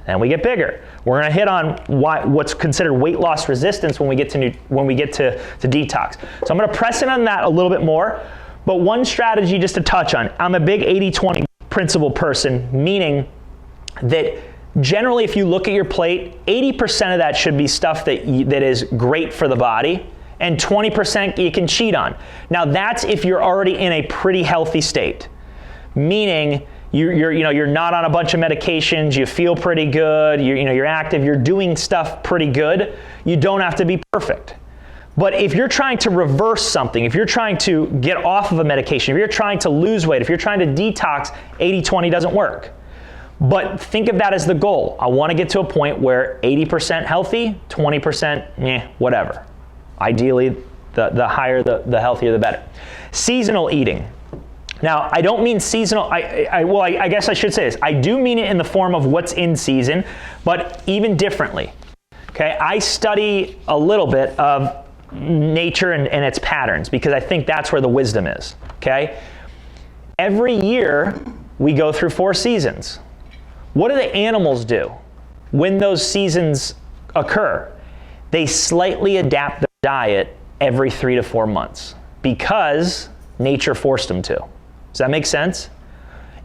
And we get bigger. We're going to hit on what's considered weight loss resistance when we get to detox. So I'm going to press in on that a little bit more. But one strategy just to touch on, I'm a big 80-20 principle person, meaning that generally if you look at your plate, 80% of that should be stuff that is great for the body, and 20% you can cheat on. Now that's if you're already in a pretty healthy state, meaning you're not on a bunch of medications, you feel pretty good, you're active, you're doing stuff pretty good. You don't have to be perfect. But if you're trying to reverse something, if you're trying to get off of a medication, if you're trying to lose weight, if you're trying to detox, 80-20 doesn't work. But think of that as the goal. I want to get to a point where 80% healthy, 20% whatever. Ideally, the higher, the healthier, the better. Seasonal eating. Now, I don't mean seasonal, I guess I should say this. I do mean it in the form of what's in season, but even differently. Okay, I study a little bit of nature and its patterns because I think that's where the wisdom is, okay? Every year, we go through 4 seasons. What do the animals do when those seasons occur? They slightly adapt their diet every 3 to 4 months because nature forced them to. Does that make sense?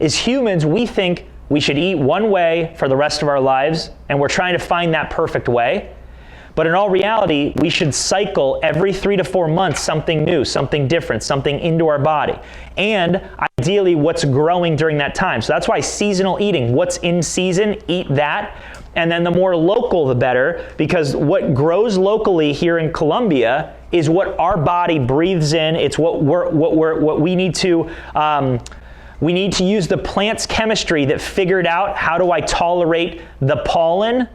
As humans, we think we should eat one way for the rest of our lives, and we're trying to find that perfect way. But in all reality, we should cycle every 3 to 4 months something new, something different, something into our body. And ideally, what's growing during that time. So that's why seasonal eating, what's in season, eat that. And then the more local, the better, because what grows locally here in Colombia is what our body breathes in. It's what we need to. We need to use the plant's chemistry that figured out how do I tolerate the pollen,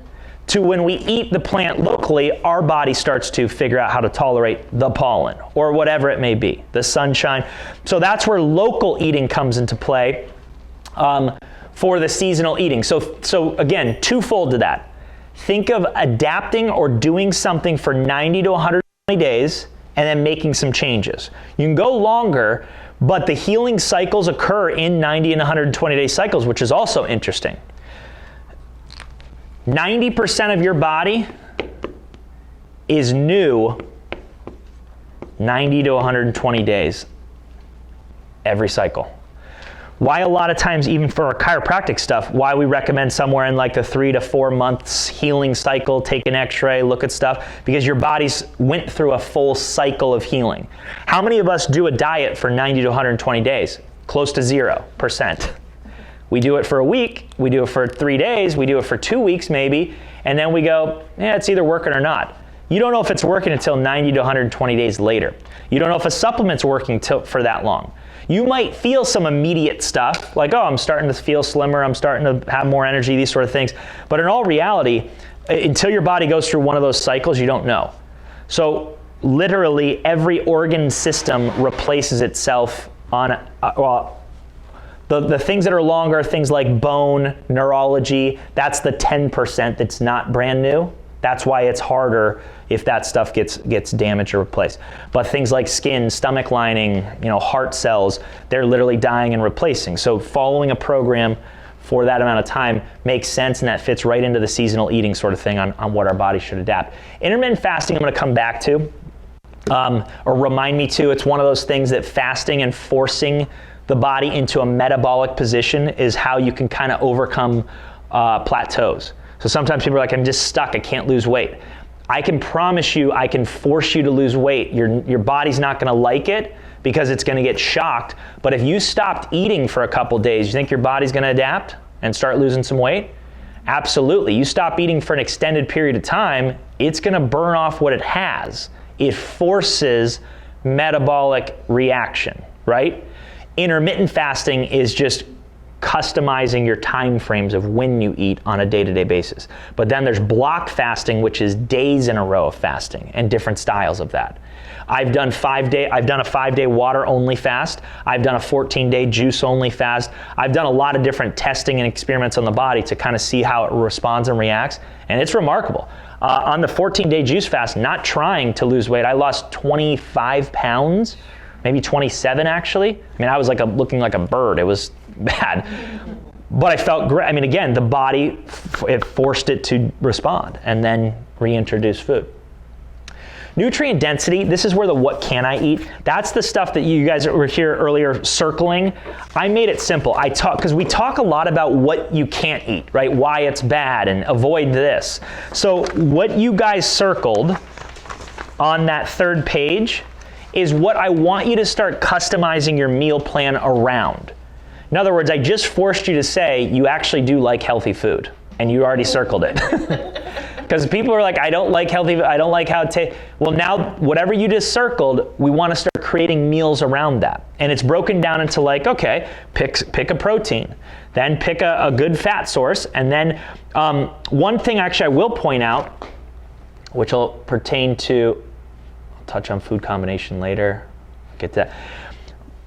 to when we eat the plant locally, our body starts to figure out how to tolerate the pollen or whatever it may be, the sunshine. So that's where local eating comes into play for the seasonal eating. So again, twofold to that. Think of adapting or doing something for 90 to 120 days and then making some changes. You can go longer, but the healing cycles occur in 90 and 120 day cycles, which is also interesting. 90% of your body is new 90 to 120 days every cycle. Why a lot of times, even for our chiropractic stuff, why we recommend somewhere in like the 3 to 4 months healing cycle, take an x-ray, look at stuff, because your body's went through a full cycle of healing. How many of us do a diet for 90 to 120 days? Close to 0%. We do it for a week, we do it for 3 days, we do it for 2 weeks maybe, and then we go, yeah, it's either working or not. You don't know if it's working until 90 to 120 days later. You don't know if a supplement's working for that long. You might feel some immediate stuff, like, oh, I'm starting to feel slimmer, I'm starting to have more energy, these sort of things. But in all reality, until your body goes through one of those cycles, you don't know. So literally every organ system replaces itself on, the things that are longer, things like bone, neurology, that's the 10% that's not brand new. That's why it's harder if that stuff gets damaged or replaced. But things like skin, stomach lining, heart cells, they're literally dying and replacing. So following a program for that amount of time makes sense, and that fits right into the seasonal eating sort of thing on what our body should adapt. Intermittent fasting, I'm gonna come back to, or remind me to. It's one of those things that fasting and forcing the body into a metabolic position is how you can kind of overcome plateaus. So sometimes people are like, I'm just stuck, I can't lose weight. I can promise you, I can force you to lose weight. Your body's not gonna like it because it's gonna get shocked. But if you stopped eating for a couple days, you think your body's gonna adapt and start losing some weight? Absolutely. You stop eating for an extended period of time, it's gonna burn off what it has. It forces metabolic reaction, right? Intermittent fasting is just customizing your time frames of when you eat on a day-to-day basis. But then there's block fasting, which is days in a row of fasting and different styles of that. I've done a 5-day water-only fast. I've done a 14-day juice-only fast. I've done a lot of different testing and experiments on the body to kind of see how it responds and reacts, and it's remarkable. On the 14-day juice fast, not trying to lose weight, I lost 25 pounds, maybe 27 actually. I mean, I was looking like a bird. It was bad. But I felt great. I mean, again, the body, it forced it to respond and then reintroduce food. Nutrient density, this is where the what can I eat, that's the stuff that you guys were here earlier circling. I made it simple. Because we talk a lot about what you can't eat, right? Why it's bad and avoid this. So what you guys circled on that third page is what I want you to start customizing your meal plan around. In other words, I just forced you to say you actually do like healthy food, and you already circled it. Because people are like, I don't like healthy, I don't like how it tastes. Well, now, whatever you just circled, we want to start creating meals around that. And it's broken down into okay, pick a protein, then pick a good fat source, and then one thing actually I will point out, which will pertain to, I'll touch on food combination later, get that.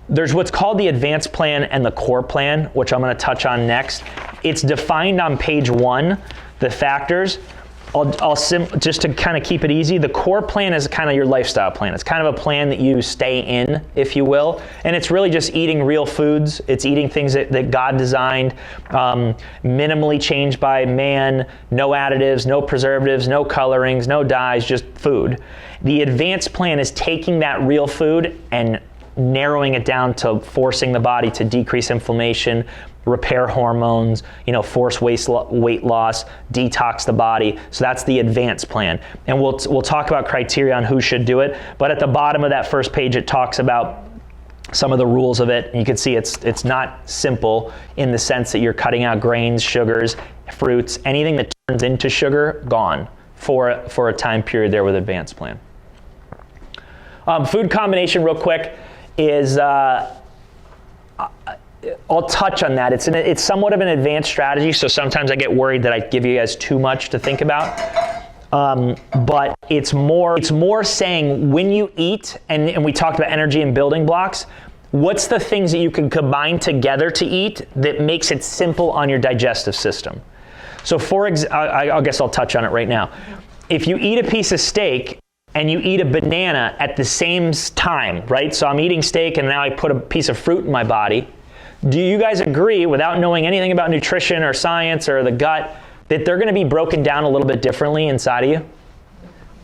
There's what's called the advanced plan and the core plan, which I'm going to touch on next. It's defined on page 1, the factors. just to kind of keep it easy, the core plan is kind of your lifestyle plan. It's kind of a plan that you stay in, if you will. And it's really just eating real foods. It's eating things that God designed, minimally changed by man, no additives, no preservatives, no colorings, no dyes, just food. The advanced plan is taking that real food and narrowing it down to forcing the body to decrease inflammation, repair hormones, force weight loss, detox the body. So that's the advanced plan. And we'll talk about criteria on who should do it. But at the bottom of that first page, it talks about some of the rules of it. And you can see it's not simple in the sense that you're cutting out grains, sugars, fruits, anything that turns into sugar, gone for a time period there with advanced plan. Food combination real quick is, I'll touch on that. It's somewhat of an advanced strategy, so sometimes I get worried that I give you guys too much to think about. But it's more saying when you eat, and we talked about energy and building blocks, what's the things that you can combine together to eat that makes it simple on your digestive system? So I guess I'll touch on it right now. If you eat a piece of steak and you eat a banana at the same time, right? So I'm eating steak and now I put a piece of fruit in my body. Do you guys agree, without knowing anything about nutrition or science or the gut, that they're going to be broken down a little bit differently inside of you?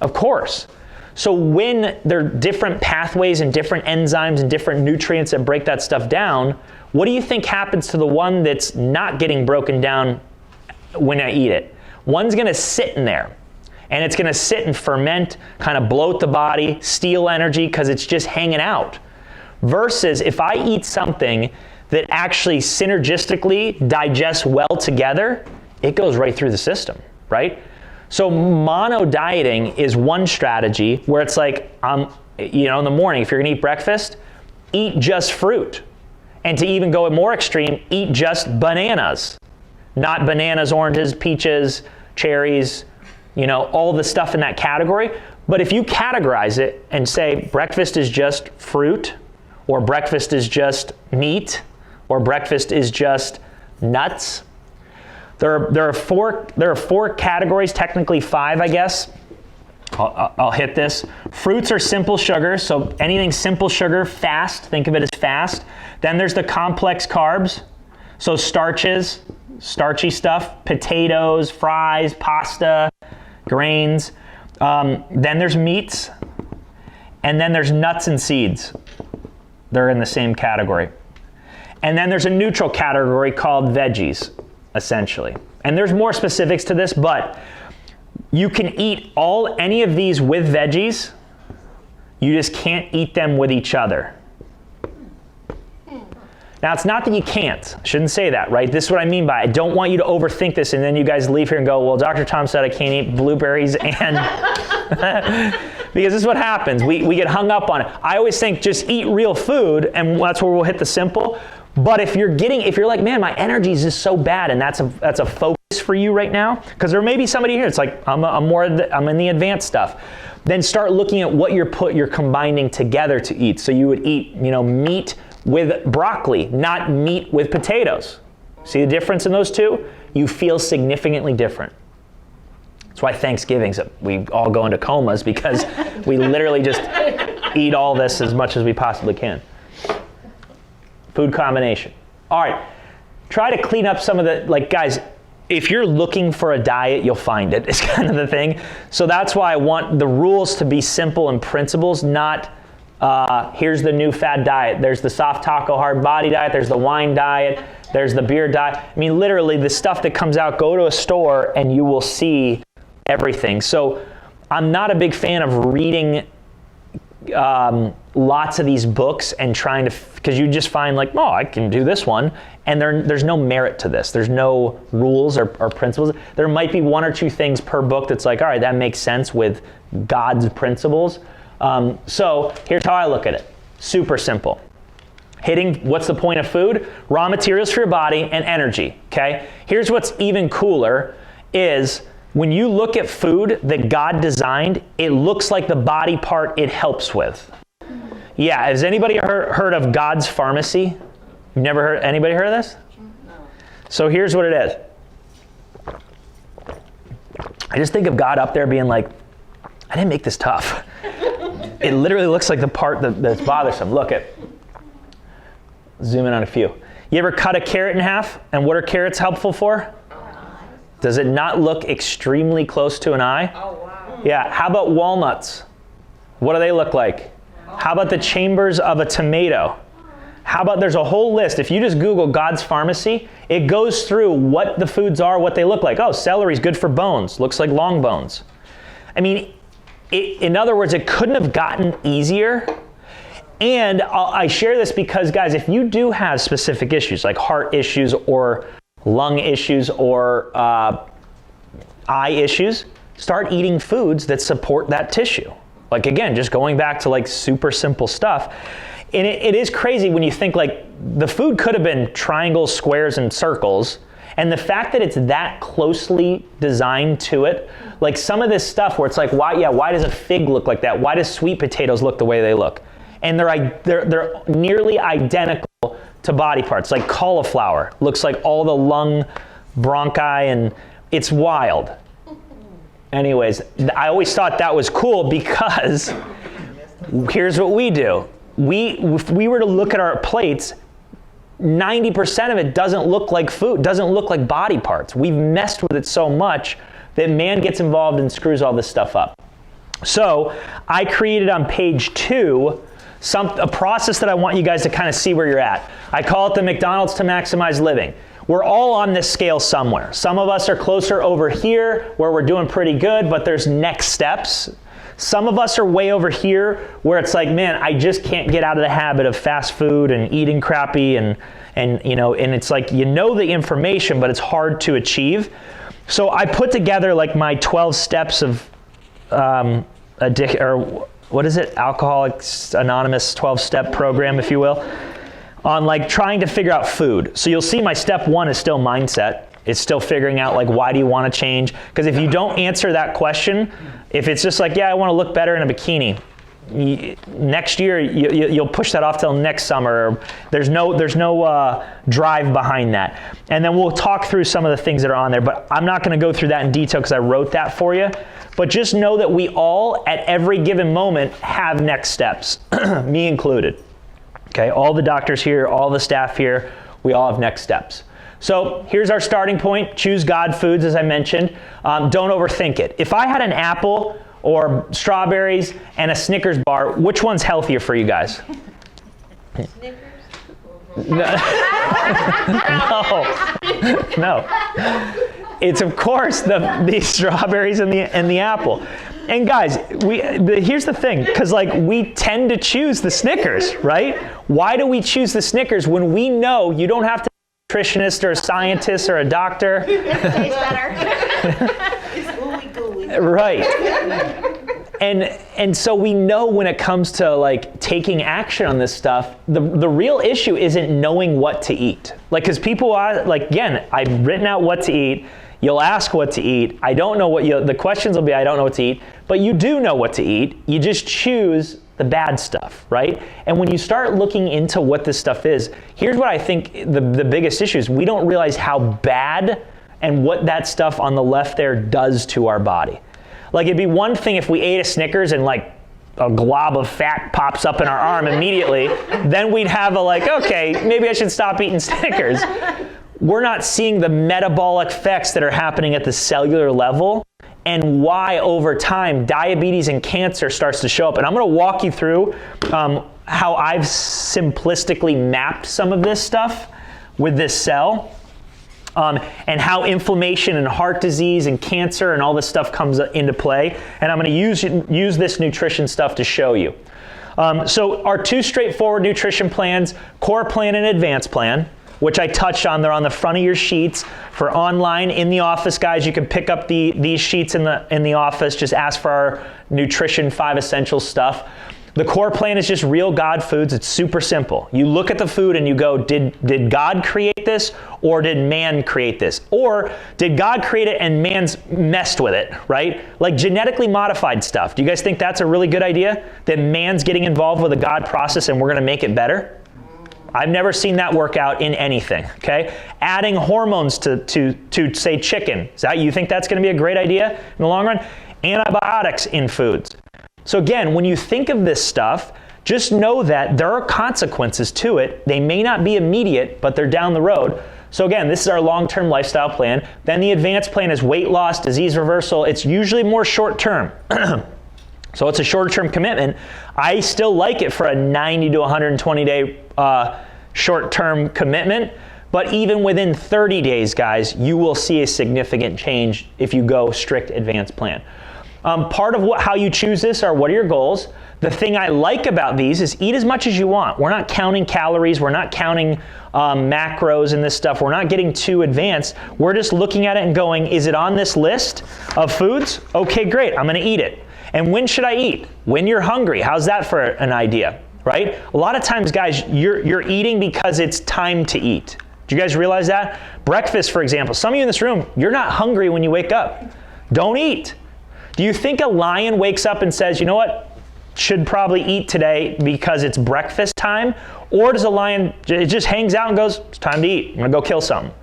Of course. So when there are different pathways and different enzymes and different nutrients that break that stuff down, what do you think happens to the one that's not getting broken down when I eat it? One's going to sit in there, and it's going to sit and ferment, kind of bloat the body, steal energy because it's just hanging out. Versus if I eat something that actually synergistically digests well together, it goes right through the system, right? So mono dieting is one strategy where it's like, in the morning, if you're gonna eat breakfast, eat just fruit. And to even go more extreme, eat just bananas. Not bananas, oranges, peaches, cherries, all the stuff in that category. But if you categorize it and say breakfast is just fruit, or breakfast is just meat, or breakfast is just nuts. There are four categories, technically 5, I guess. I'll hit this. Fruits are simple sugar, so anything simple sugar, fast, think of it as fast. Then there's the complex carbs, so starches, starchy stuff, potatoes, fries, pasta, grains. Then there's meats, and then there's nuts and seeds. They're in the same category. And then there's a neutral category called veggies, essentially. And there's more specifics to this, but you can eat any of these with veggies. You just can't eat them with each other. Now, it's not that you can't. I shouldn't say that, right? This is what I mean by it. I don't want you to overthink this and then you guys leave here and go, well, Dr. Tom said I can't eat blueberries and... Because this is what happens. We get hung up on it. I always think just eat real food, and that's where we'll hit the simple. But if you're like, man, my energy is just so bad, and that's a focus for you right now, because there may be somebody here. It's like I'm in the advanced stuff. Then start looking at what you're combining together to eat. So you would eat, meat with broccoli, not meat with potatoes. See the difference in those two? You feel significantly different. That's why Thanksgiving's we all go into comas, because we literally just eat all this as much as we possibly can. Food combination. All right, try to clean up some of the, guys, if you're looking for a diet, you'll find it. It's kind of the thing. So that's why I want the rules to be simple and principles, not here's the new fad diet. There's the soft taco hard body diet. There's the wine diet. There's the beer diet. I mean, literally the stuff that comes out, go to a store and you will see everything. So I'm not a big fan of reading lots of these books and trying to, because you just find I can do this one, and there's no merit to this. There's no rules or principles. There might be 1 or 2 things per book that's all right, that makes sense with God's principles. So here's how I look at it. Super simple. What's the point of food? Raw materials for your body and energy, okay? Here's what's even cooler is when you look at food that God designed, it looks like the body part it helps with. Yeah, has anybody heard of God's Pharmacy? You've never heard, anybody heard of this? No. So here's what it is. I just think of God up there being like, I didn't make this tough. It literally looks like the part that's bothersome. Look at, zoom in on a few. You ever cut a carrot in half? And what are carrots helpful for? Does it not look extremely close to an eye? Oh, wow. Yeah, how about walnuts? What do they look like? How about the chambers of a tomato? How about, there's a whole list. If you just Google God's Pharmacy, it goes through what the foods are, what they look like. Oh, celery's good for bones. Looks like long bones. I mean, in other words, it couldn't have gotten easier. And I share this because, guys, if you do have specific issues like heart issues or lung issues or eye issues, start eating foods that support that tissue. Like, again, just going back to like super simple stuff. And it is crazy when you think like the food could have been triangles, squares, and circles. And the fact that it's that closely designed to it, like some of this stuff where it's like, why does a fig look like that? Why does sweet potatoes look the way they look? And they're nearly identical to body parts. Like cauliflower looks like all the lung bronchi, and it's wild. Anyways, I always thought that was cool because here's what we do. If we were to look at our plates, 90% of it doesn't look like food, doesn't look like body parts. We've messed with it so much that man gets involved and screws all this stuff up. So I created on page 2 a process that I want you guys to kind of see where you're at. I call it the McDonald's to maximize living. We're all on this scale somewhere. Some of us are closer over here where we're doing pretty good, but there's next steps. Some of us are way over here where it's like, man, I just can't get out of the habit of fast food and eating crappy and it's like, you know the information, but it's hard to achieve. So I put together like my 12 steps of Alcoholics Anonymous 12-step program, if you will, on like trying to figure out food. So you'll see my step 1 is still mindset. It's still figuring out like, why do you want to change? Because if you don't answer that question, if it's just like, yeah, I want to look better in a bikini, next year you'll push that off till next summer. There's no drive behind that. And then we'll talk through some of the things that are on there, but I'm not going to go through that in detail because I wrote that for you. But just know that we all, at every given moment, have next steps, me included. Okay, all the doctors here, all the staff here, we all have next steps. So here's our starting point. Choose God foods, as I mentioned. Don't overthink it. If I had an apple or strawberries and a Snickers bar, which one's healthier for you guys? Snickers? No. It's of course the strawberries and the apple. And guys, here's the thing, because like we tend to choose the Snickers, right? Why do we choose the Snickers when we know you don't have to be a nutritionist or a scientist or a doctor? It tastes better. It's gooey. Right. And so we know when it comes to like taking action on this stuff, the real issue isn't knowing what to eat. Like, because people are like, again, I've written out what to eat. You'll ask what to eat. I don't know the questions will be, I don't know what to eat, but you do know what to eat. You just choose the bad stuff, right? And when you start looking into what this stuff is, here's what I think the biggest issue is. We don't realize how bad and what that stuff on the left there does to our body. Like, it'd be one thing if we ate a Snickers and like a glob of fat pops up in our arm immediately, then we'd have okay, maybe I should stop eating Snickers. We're not seeing the metabolic effects that are happening at the cellular level and why over time diabetes and cancer starts to show up. And I'm going to walk you through how I've simplistically mapped some of this stuff with this cell. And how inflammation and heart disease and cancer and all this stuff comes into play. And I'm going to use this nutrition stuff to show you. So our 2 straightforward nutrition plans, core plan and advanced plan, which I touched on. They're on the front of your sheets. For online, in the office, guys, you can pick up these sheets in the office. Just ask for our nutrition 5 essentials stuff. The core plan is just real God foods. It's super simple. You look at the food and you go, did God create this, or did man create this? Or did God create it and man's messed with it, right? Like genetically modified stuff. Do you guys think that's a really good idea? That man's getting involved with a God process and we're going to make it better? I've never seen that work out in anything, okay? Adding hormones to say chicken, you think that's gonna be a great idea in the long run? Antibiotics in foods. So again, when you think of this stuff, just know that there are consequences to it. They may not be immediate, but they're down the road. So again, this is our long-term lifestyle plan. Then the advanced plan is weight loss, disease reversal. It's usually more short-term. So it's a short-term commitment. I still like it for a 90 to 120 day short-term commitment, but even within 30 days, guys, you will see a significant change if you go strict advanced plan. Part of how you choose this are what are your goals. The thing I like about these is eat as much as you want. We're not counting calories. We're not counting macros and this stuff. We're not getting too advanced. We're just looking at it and going, is it on this list of foods? Okay, great. I'm going to eat it. And when should I eat? When you're hungry. How's that for an idea, right? A lot of times, guys, you're eating because it's time to eat. Do you guys realize that? Breakfast, for example. Some of you in this room, you're not hungry when you wake up. Don't eat. Do you think a lion wakes up and says, you know what? Should probably eat today because it's breakfast time? Or does a lion, it just hangs out and goes, it's time to eat. I'm gonna go kill something.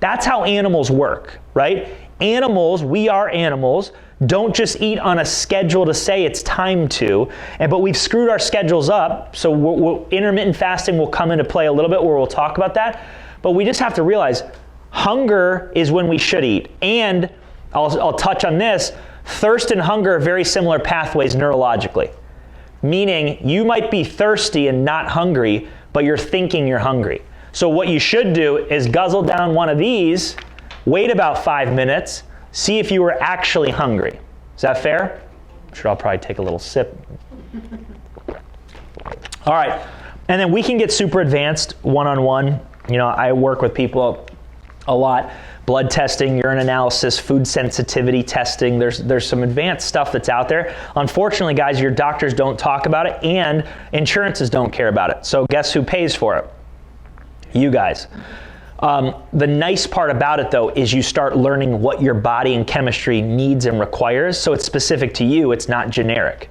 That's how animals work, right? Animals, we are animals, don't just eat on a schedule to say it's time to, but we've screwed our schedules up, so intermittent fasting will come into play a little bit where we'll talk about that, but we just have to realize hunger is when we should eat. And I'll touch on this, thirst and hunger are very similar pathways neurologically, meaning you might be thirsty and not hungry, but you're thinking you're hungry. So what you should do is guzzle down one of these, wait about 5 minutes, see if you were actually hungry. Is that fair? I'm sure I'll probably take a little sip. All right, and then we can get super advanced one-on-one. You know, I work with people a lot. Blood testing, urine analysis, food sensitivity testing. There's some advanced stuff that's out there. Unfortunately, guys, your doctors don't talk about it and insurances don't care about it. So guess who pays for it? You guys. The nice part about it, though, is you start learning what your body and chemistry needs and requires, so it's specific to you, it's not generic.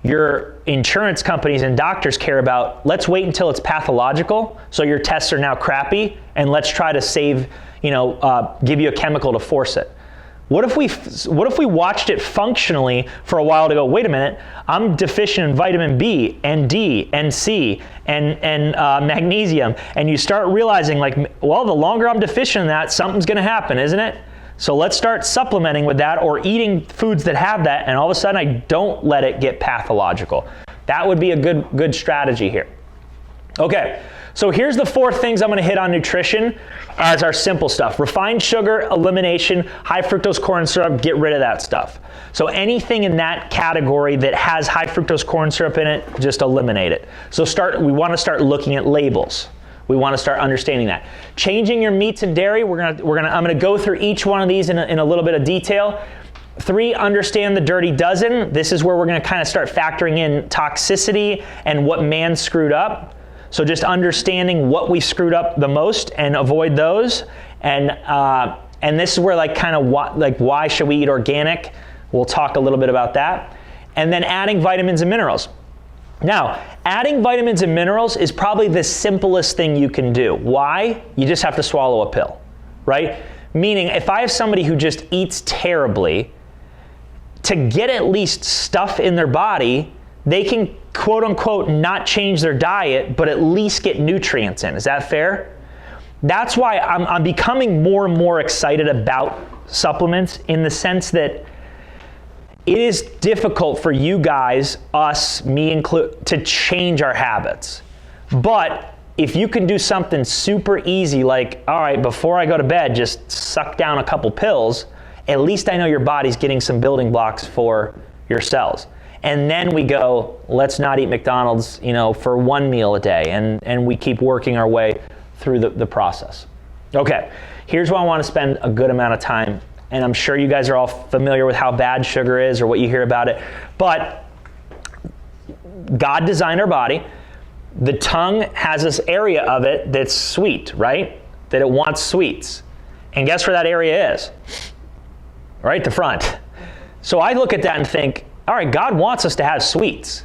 Your insurance companies and doctors care about, let's wait until it's pathological, so your tests are now crappy, and let's try to save, give you a chemical to force it. What if we watched it functionally for a while to go, wait a minute, I'm deficient in vitamin B and D and C and magnesium, and you start realizing like, well, the longer I'm deficient in that, something's gonna happen, isn't it? So let's start supplementing with that or eating foods that have that, and all of a sudden I don't let it get pathological. That would be a good strategy here. Okay, so here's the 4 things I'm gonna hit on nutrition as our simple stuff. Refined sugar, elimination, high fructose corn syrup, get rid of that stuff. So anything in that category that has high fructose corn syrup in it, just eliminate it. So we wanna start looking at labels. We wanna start understanding that. Changing your meats and dairy, I'm gonna go through each one of these in a little bit of detail. 3, understand the dirty dozen. This is where we're gonna kind of start factoring in toxicity and what man screwed up. So just understanding what we screwed up the most and avoid those. And this is where why should we eat organic? We'll talk a little bit about that. And then adding vitamins and minerals. Now, adding vitamins and minerals is probably the simplest thing you can do. Why? You just have to swallow a pill, right? Meaning if I have somebody who just eats terribly, to get at least stuff in their body, they can quote unquote not change their diet, but at least get nutrients in. Is that fair? That's why I'm becoming more and more excited about supplements in the sense that it is difficult for you guys, us, me included, to change our habits. But if you can do something super easy like, all right, before I go to bed, just suck down a couple pills, at least I know your body's getting some building blocks for your cells. And then we go, let's not eat McDonald's, for 1 meal a day, and we keep working our way through the process. Okay, here's where I want to spend a good amount of time, and I'm sure you guys are all familiar with how bad sugar is or what you hear about it, but God designed our body. The tongue has this area of it that's sweet, right? That it wants sweets. And guess where that area is? Right, the front. So I look at that and think, all right, God wants us to have sweets.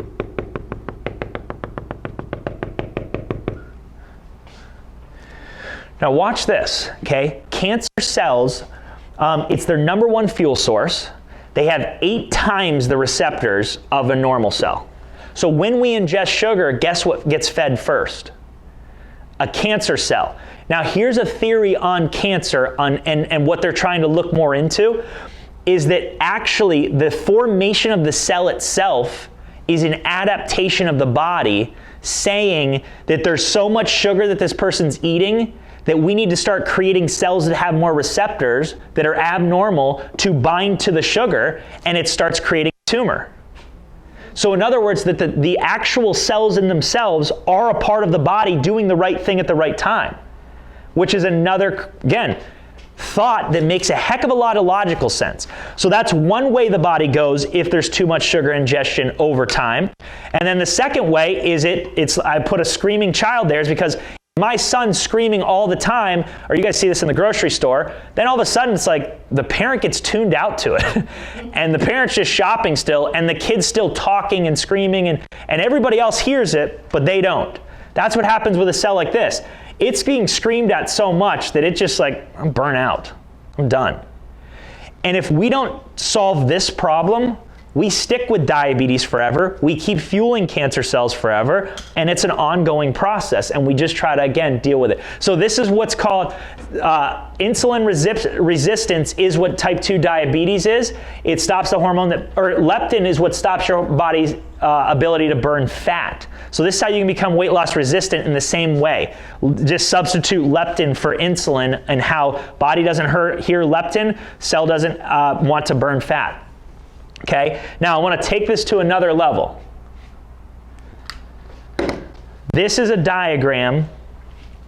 Now watch this, okay? Cancer cells, it's their number one fuel source. They have 8 times the receptors of a normal cell. So when we ingest sugar, guess what gets fed first? A cancer cell. Now here's a theory on cancer and what they're trying to look more into is that actually the formation of the cell itself is an adaptation of the body saying that there's so much sugar that this person's eating that we need to start creating cells that have more receptors that are abnormal to bind to the sugar, and it starts creating a tumor. So in other words, that the actual cells in themselves are a part of the body doing the right thing at the right time, which is another, again, thought that makes a heck of a lot of logical sense. So that's one way the body goes if there's too much sugar ingestion over time. And then the second way is I put a screaming child there is because my son's screaming all the time, or you guys see this in the grocery store, then all of a sudden it's like the parent gets tuned out to it. And the parent's just shopping still, and the kid's still talking and screaming, and everybody else hears it, but they don't. That's what happens with a cell like this. It's being screamed at so much that it's just like, I'm burnt out. I'm done. And if we don't solve this problem, we stick with diabetes forever, we keep fueling cancer cells forever, and it's an ongoing process, and we just try to, again, deal with it. So this is what's called insulin resistance is what type 2 diabetes is. It stops the hormone or leptin is what stops your body's ability to burn fat. So this is how you can become weight loss resistant in the same way. Just substitute leptin for insulin, and how body doesn't hear leptin, cell doesn't want to burn fat. Okay, now I want to take this to another level. This is a diagram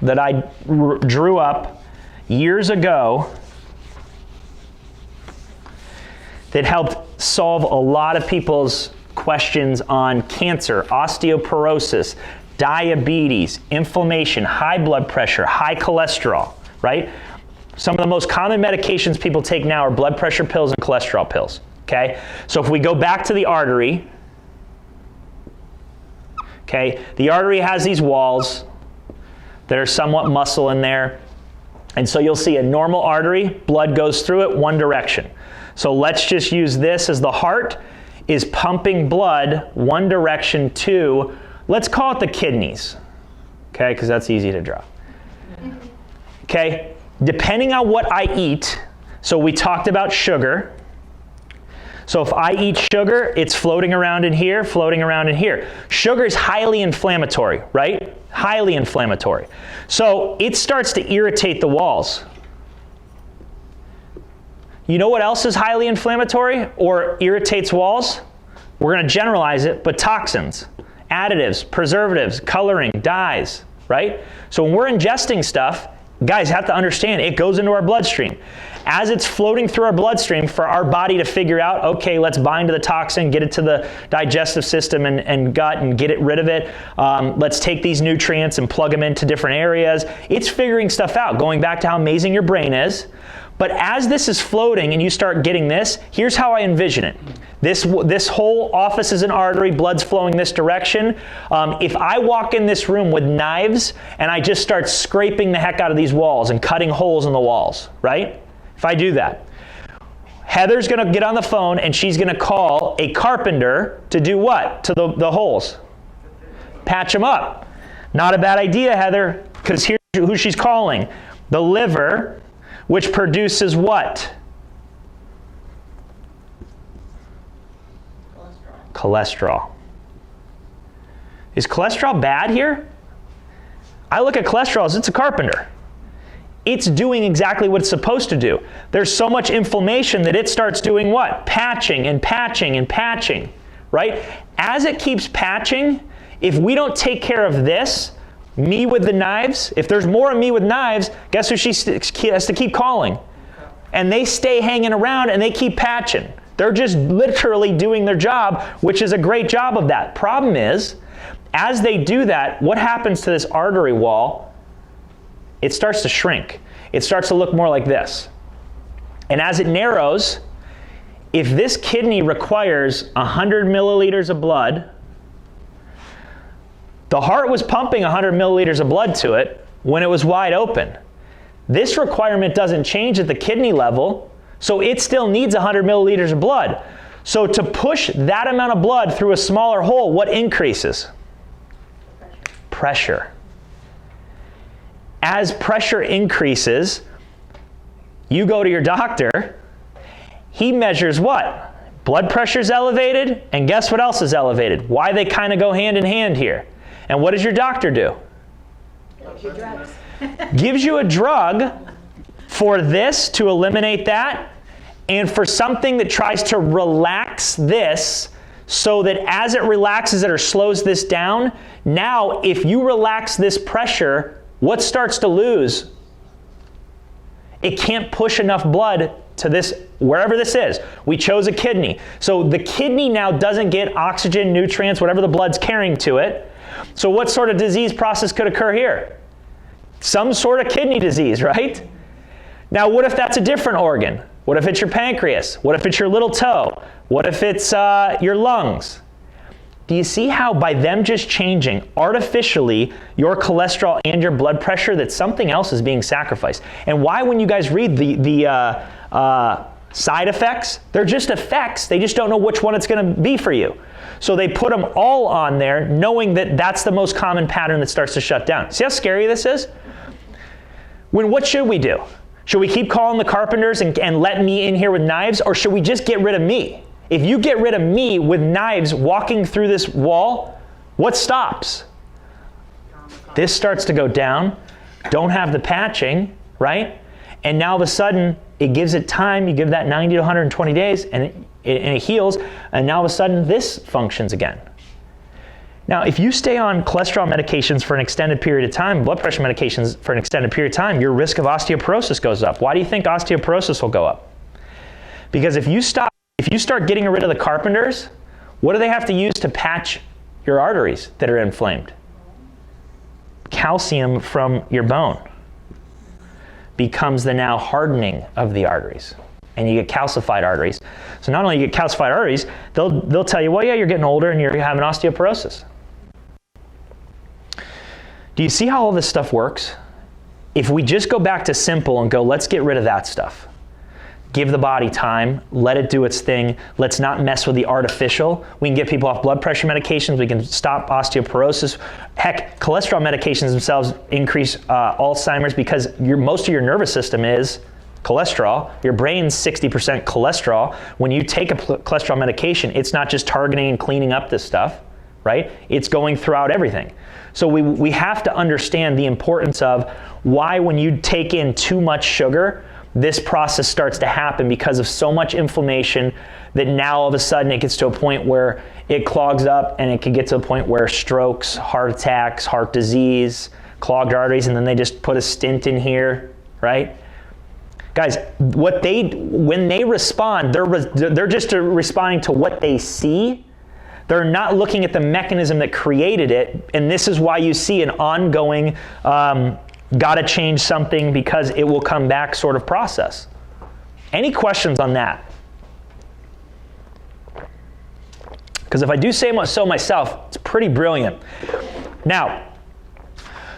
that I drew up years ago that helped solve a lot of people's questions on cancer, osteoporosis, diabetes, inflammation, high blood pressure, high cholesterol, right? Some of the most common medications people take now are blood pressure pills and cholesterol pills. Okay, so if we go back to the artery, okay, the artery has these walls that are somewhat muscle in there, and so you'll see a normal artery, blood goes through it one direction. So let's just use this as the heart is pumping blood one direction to, let's call it the kidneys, okay, because that's easy to draw. Okay, depending on what I eat, so we talked about sugar. So if I eat sugar, it's floating around in here, floating around in here. Sugar is highly inflammatory, right? Highly inflammatory. So it starts to irritate the walls. You know what else is highly inflammatory or irritates walls? We're going to generalize it, but toxins, additives, preservatives, coloring, dyes, right? So when we're ingesting stuff, guys have to understand it goes into our bloodstream. As it's floating through our bloodstream for our body to figure out, okay, let's bind to the toxin, get it to the digestive system and gut and get rid of it. Let's take these nutrients and plug them into different areas. It's figuring stuff out, going back to how amazing your brain is. But as this is floating and you start getting this, here's how I envision it. This whole office is an artery, blood's flowing this direction. If I walk in this room with knives and I just start scraping the heck out of these walls and cutting holes in the walls, right? If I do that, Heather's going to get on the phone and she's going to call a carpenter to do what to the holes? Patch them up. Not a bad idea, Heather, because here's who she's calling. The liver, which produces what? Cholesterol. Is cholesterol bad here? I look at cholesterol as it's a carpenter. It's doing exactly what it's supposed to do. There's so much inflammation that it starts doing what? Patching and patching and patching, right? As it keeps patching, if we don't take care of this, me with the knives, if there's more of me with knives, guess who she has to keep calling? And they stay hanging around and they keep patching. They're just literally doing their job, which is a great job of that. Problem is, as they do that, what happens to this artery wall? It starts to shrink. It starts to look more like this. And as it narrows, if this kidney requires 100 milliliters of blood, the heart was pumping 100 milliliters of blood to it when it was wide open. This requirement doesn't change at the kidney level, so it still needs 100 milliliters of blood. So to push that amount of blood through a smaller hole, what increases? Pressure. As pressure increases, you go to your doctor, he measures what? Blood pressure is elevated, and guess what else is elevated? Why they kind of go hand in hand here. And what does your doctor do? Gives you a drug for this to eliminate that, and for something that tries to relax this, so that as it relaxes it or slows this down, now if you relax this pressure, what starts to lose? It can't push enough blood to this, wherever this is. We chose a kidney. So the kidney now doesn't get oxygen, nutrients, whatever the blood's carrying to it. So what sort of disease process could occur here? Some sort of kidney disease, right? Now what if that's a different organ? What if it's your pancreas? What if it's your little toe? What if it's your lungs? Do you see how by them just changing artificially your cholesterol and your blood pressure, that something else is being sacrificed? And why, when you guys read the side effects, they're just effects. They just don't know which one it's going to be for you. So they put them all on there, knowing that that's the most common pattern that starts to shut down. See how scary this is? What should we do? Should we keep calling the carpenters and let me in here with knives, or should we just get rid of me? If you get rid of me with knives walking through this wall, what stops? This starts to go down, don't have the patching, right? And now all of a sudden, it gives it time, you give that 90 to 120 days, and it heals, and now all of a sudden, this functions again. Now, if you stay on cholesterol medications for an extended period of time, blood pressure medications for an extended period of time, your risk of osteoporosis goes up. Why do you think osteoporosis will go up? Because if you start getting rid of the carpenters, what do they have to use to patch your arteries that are inflamed? Calcium from your bone becomes the now hardening of the arteries, and you get calcified arteries. So not only you get calcified arteries, they'll tell you, well, yeah, you're getting older and you're having osteoporosis. Do you see how all this stuff works? If we just go back to simple and go, let's get rid of that stuff. Give the body time, let it do its thing. Let's not mess with the artificial. We can get people off blood pressure medications. We can stop osteoporosis. Heck, cholesterol medications themselves increase Alzheimer's, because most of your nervous system is cholesterol. Your brain's 60% cholesterol. When you take a cholesterol medication, it's not just targeting and cleaning up this stuff, right? It's going throughout everything. So we have to understand the importance of why, when you take in too much sugar, this process starts to happen, because of so much inflammation that now all of a sudden it gets to a point where it clogs up, and it can get to a point where strokes, heart attacks, heart disease, clogged arteries, and then they just put a stent in here, right? Guys, when they respond, they're just responding to what they see. They're not looking at the mechanism that created it, and this is why you see an ongoing gotta change something because it will come back sort of process. Any questions on that? Because if I do say so myself, it's pretty brilliant. Now,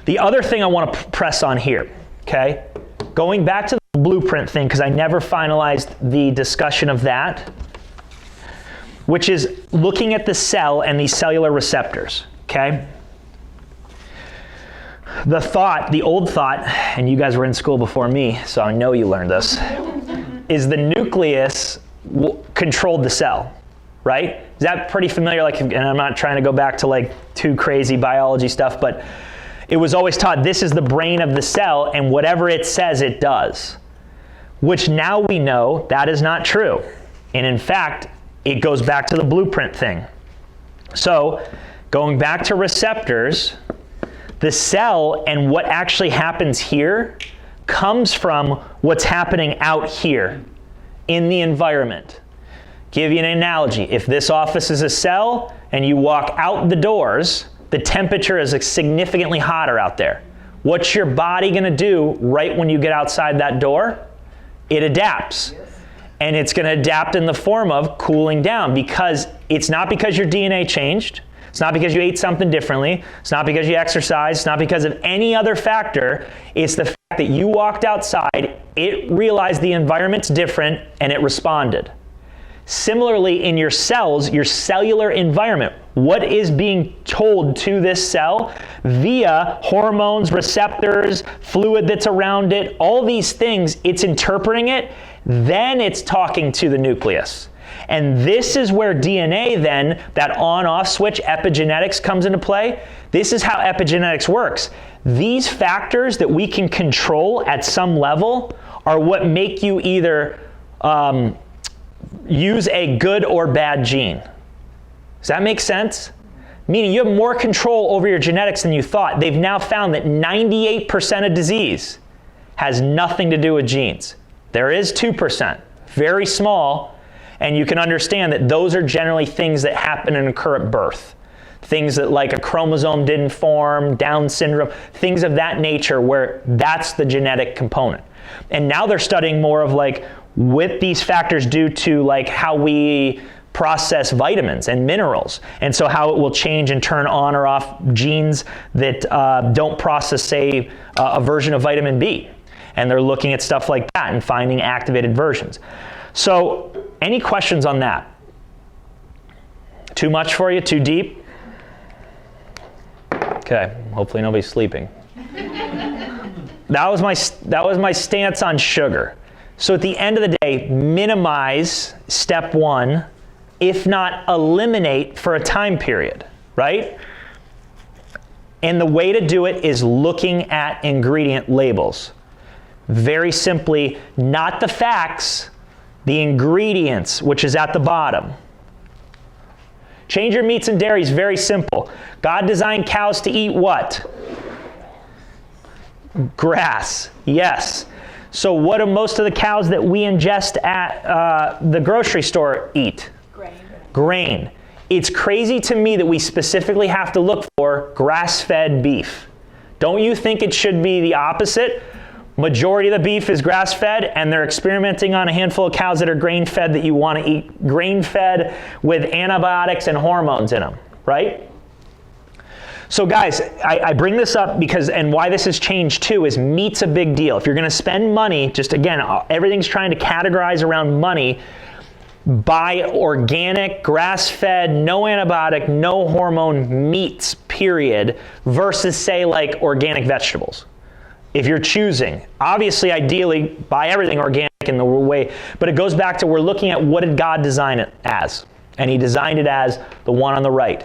the other thing I want to press on here, okay? Going back to the blueprint thing, because I never finalized the discussion of that, which is looking at the cell and these cellular receptors, okay? The old thought, and you guys were in school before me, so I know you learned this, is the nucleus controlled the cell, right? Is that pretty familiar? And I'm not trying to go back to too crazy biology stuff, but it was always taught this is the brain of the cell, and whatever it says, it does. Which now we know that is not true. And in fact, it goes back to the blueprint thing. So, going back to receptors, the cell and what actually happens here comes from what's happening out here in the environment. Give you an analogy. If this office is a cell and you walk out the doors, the temperature is significantly hotter out there. What's your body going to do right when you get outside that door? It adapts. And it's going to adapt in the form of cooling down, because it's not because your DNA changed. It's not because you ate something differently. It's not because you exercised. It's not because of any other factor. It's the fact that you walked outside, it realized the environment's different, and it responded. Similarly, in your cells, your cellular environment, what is being told to this cell via hormones, receptors, fluid that's around it, all these things, it's interpreting it, then it's talking to the nucleus. And this is where DNA then, that on-off switch, epigenetics comes into play. This is how epigenetics works. These factors that we can control at some level are what make you either use a good or bad gene. Does that make sense? Meaning you have more control over your genetics than you thought. They've now found that 98% of disease has nothing to do with genes. There is 2%, very small, and you can understand that those are generally things that happen and occur at birth. Things that like a chromosome didn't form, Down syndrome, things of that nature where that's the genetic component. And now they're studying more of like what these factors do to like how we process vitamins and minerals, and so how it will change and turn on or off genes that don't process, say, a version of vitamin B. And they're looking at stuff like that and finding activated versions. So, any questions on that? Too much for you? Too deep? Okay, hopefully nobody's sleeping. That was my stance on sugar. So at the end of the day, minimize step one, if not eliminate for a time period, right? And the way to do it is looking at ingredient labels. Very simply, not the facts, the ingredients, which is at the bottom. Change your meats and dairies, very simple. God designed cows to eat what? Grass, yes. So what do most of the cows that we ingest at the grocery store eat? Grain. It's crazy to me that we specifically have to look for grass-fed beef. Don't you think it should be the opposite? Majority of the beef is grass-fed, and they're experimenting on a handful of cows that are grain-fed that you want to eat grain-fed with antibiotics and hormones in them, right? So guys, I bring this up because, and why this has changed too, is meat's a big deal. If you're going to spend money, just again, everything's trying to categorize around money. Buy organic, grass-fed, no antibiotic, no hormone meats, period, versus say like organic vegetables. If you're choosing, obviously, ideally, buy everything organic in the way, but it goes back to we're looking at what did God design it as? And he designed it as the one on the right.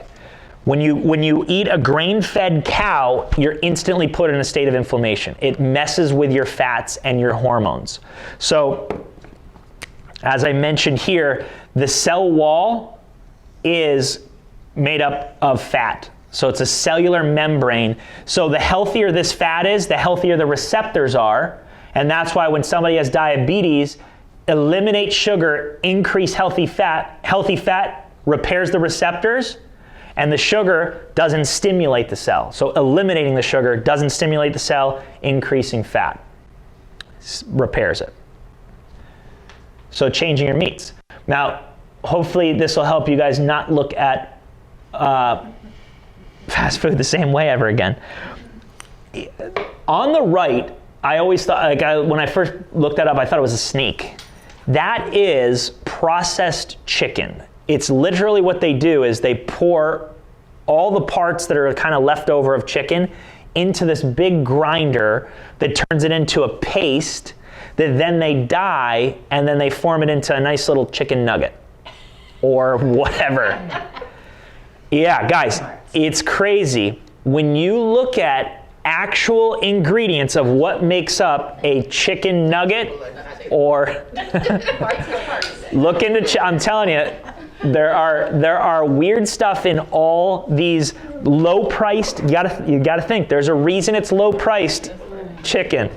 When you eat a grain-fed cow, you're instantly put in a state of inflammation. It messes with your fats and your hormones. So, as I mentioned here, the cell wall is made up of fat. So it's a cellular membrane. So the healthier this fat is, the healthier the receptors are. And that's why when somebody has diabetes, eliminate sugar, increase healthy fat. Healthy fat repairs the receptors, and the sugar doesn't stimulate the cell. So eliminating the sugar doesn't stimulate the cell, increasing fat repairs it. So changing your meats. Now, hopefully this will help you guys not look at fast food the same way ever again. On the right, I always thought, when I first looked that up, I thought it was a sneak. That is processed chicken. It's literally what they do is they pour all the parts that are kind of left over of chicken into this big grinder that turns it into a paste that then they dye, and then they form it into a nice little chicken nugget or whatever. Yeah, guys, it's crazy. When you look at actual ingredients of what makes up a chicken nugget, or look into, I'm telling you, there are weird stuff in all these low-priced, you gotta think, there's a reason it's low-priced chicken.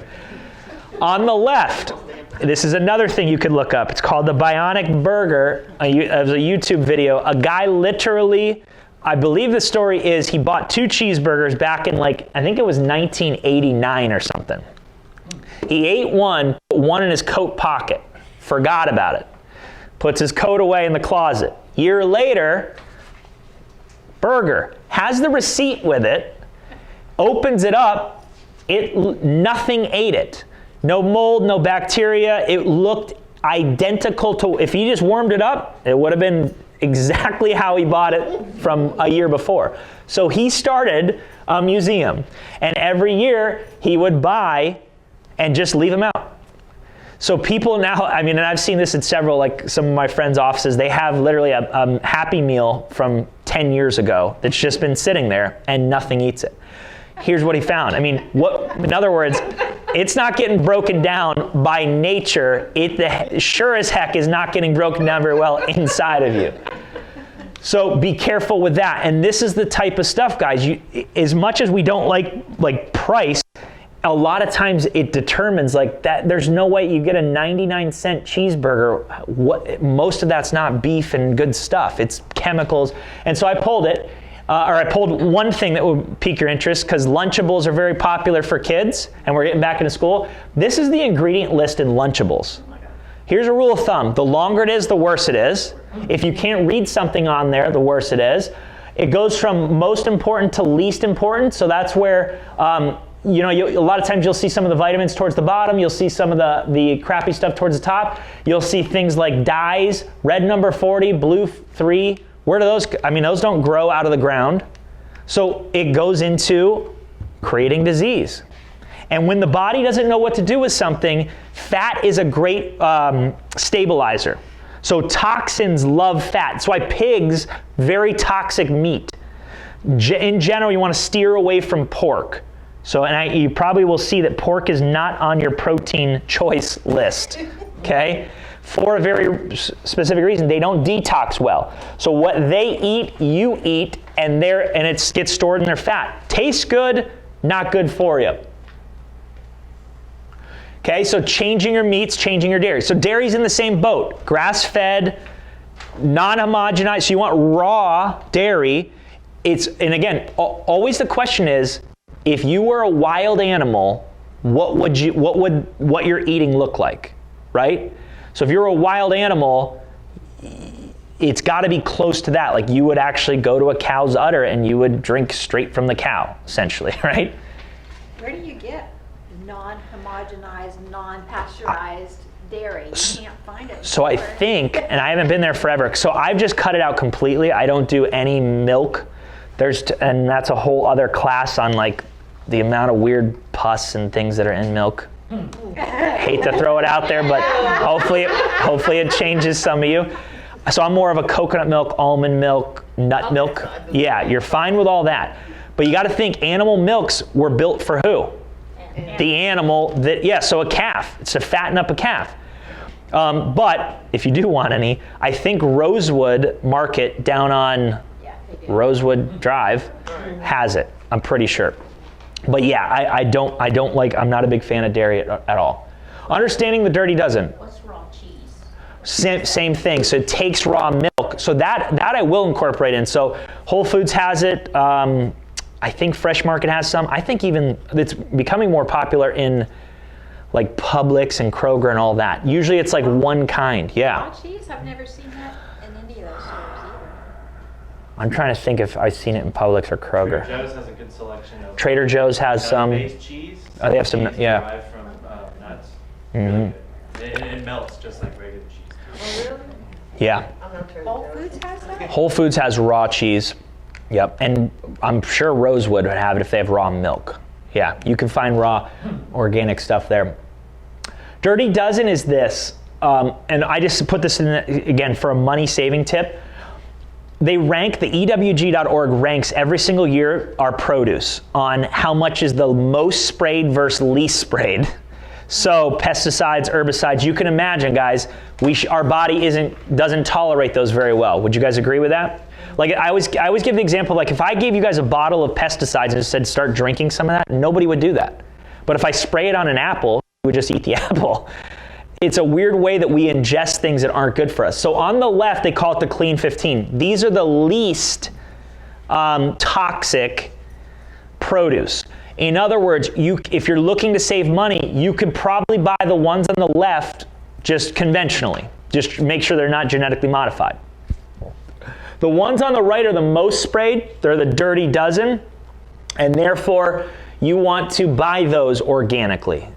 On the left, this is another thing you could look up. It's called the Bionic Burger. It was a YouTube video. A guy literally, I believe the story is he bought 2 cheeseburgers back in I think it was 1989 or something. He ate one, put one in his coat pocket, forgot about it, puts his coat away in the closet. Year later, burger, has the receipt with it, opens it up, nothing ate it. No mold, no bacteria. It looked identical to, if he just warmed it up, it would have been exactly how he bought it from a year before. So he started a museum, and every year he would buy and just leave them out. So people now, I mean, and I've seen this at several, like some of my friends' offices, they have literally a Happy Meal from 10 years ago that's just been sitting there and nothing eats it. Here's what he found. I mean, in other words, it's not getting broken down by nature. It sure as heck is not getting broken down very well inside of you. So be careful with that. And this is the type of stuff, guys, as much as we don't like price, a lot of times it determines like that. There's no way you get a 99-cent cheeseburger. Most of that's not beef and good stuff. It's chemicals. And so I pulled it. I pulled one thing that would pique your interest, because Lunchables are very popular for kids, and we're getting back into school. This is the ingredient list in Lunchables. Here's a rule of thumb. The longer it is, the worse it is. If you can't read something on there, the worse it is. It goes from most important to least important, so that's where, a lot of times you'll see some of the vitamins towards the bottom, you'll see some of the crappy stuff towards the top, you'll see things like dyes, red number 40, blue 3, where do those, those don't grow out of the ground. So it goes into creating disease. And when the body doesn't know what to do with something, fat is a great stabilizer. So toxins love fat. That's why pigs, very toxic meat. In general, you want to steer away from pork. So, you probably will see that pork is not on your protein choice list, okay? For a very specific reason. They don't detox well. So what they eat, you eat, and it gets stored in their fat. Tastes good, not good for you. Okay, so changing your meats, changing your dairy. So dairy's in the same boat. Grass-fed, non-homogenized. So you want raw dairy. And again, always the question is, if you were a wild animal, what would your eating look like, right? So if you're a wild animal, it's got to be close to that. Like you would actually go to a cow's udder and you would drink straight from the cow, essentially, right? Where do you get non-homogenized, non-pasteurized dairy? You can't find it. So I think, and I haven't been there forever, so I've just cut it out completely. I don't do any milk. And that's a whole other class on like the amount of weird pus and things that are in milk. Hate to throw it out there, but hopefully it changes some of you. So I'm more of a coconut milk, almond milk, nut milk. Yeah, you're fine with all that. But you got to think animal milks were built for who? The animal so a calf. It's to fatten up a calf. But if you do want any, I think Rosewood Market down on Rosewood Drive has it. I'm pretty sure. But yeah, I'm not a big fan of dairy at all. Understanding the dirty dozen. What's raw cheese? Same thing. So it takes raw milk. So that I will incorporate in. So Whole Foods has it. I think Fresh Market has some. I think even it's becoming more popular in like Publix and Kroger and all that. Usually it's like one kind. Yeah. Raw cheese? I've never seen that in any of those stores either. I'm trying to think if I've seen it in Publix or Kroger. Trader Joe's has a good selection of. Trader Joe's has some. Nut-based cheese. Oh, they have some. Yeah. Derived from nuts. Mm-hmm. Really good. It melts just like regular cheese. Oh, really? Yeah. Whole Foods has that? Whole Foods has raw cheese. Yep. And I'm sure Rosewood would have it if they have raw milk. Yeah. You can find raw organic stuff there. Dirty Dozen is this. And I just put this in again for a money saving tip. They rank, the EWG.org ranks every single year our produce on how much is the most sprayed versus least sprayed. So pesticides, herbicides, you can imagine, guys, our body doesn't tolerate those very well. Would you guys agree with that? Like I always give the example, like if I gave you guys a bottle of pesticides and just said start drinking some of that, nobody would do that. But if I spray it on an apple, you would just eat the apple. It's a weird way that we ingest things that aren't good for us. So on the left, they call it the Clean 15. These are the least toxic produce. In other words, if you're looking to save money, you could probably buy the ones on the left just conventionally. Just make sure they're not genetically modified. The ones on the right are the most sprayed. They're the dirty dozen, and therefore you want to buy those organically.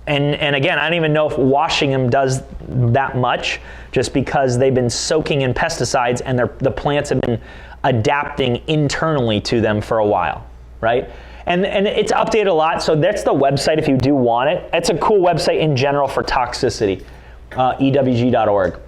And again, I don't even know if washing them does that much, just because they've been soaking in pesticides and the plants have been adapting internally to them for a while, right? And it's updated a lot, so that's the website if you do want it. It's a cool website in general for toxicity, ewg.org.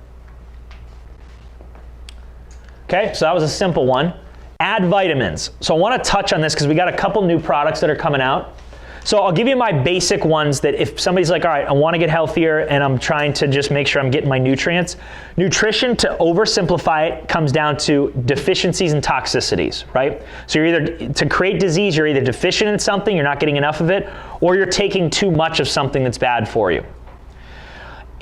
Okay, so that was a simple one. Add vitamins. So I want to touch on this because we got a couple new products that are coming out. So I'll give you my basic ones that if somebody's like, all right, I want to get healthier and I'm trying to just make sure I'm getting my nutrients. Nutrition, to oversimplify it, comes down to deficiencies and toxicities, right? So you're either, to create disease, you're either deficient in something, you're not getting enough of it, or you're taking too much of something that's bad for you.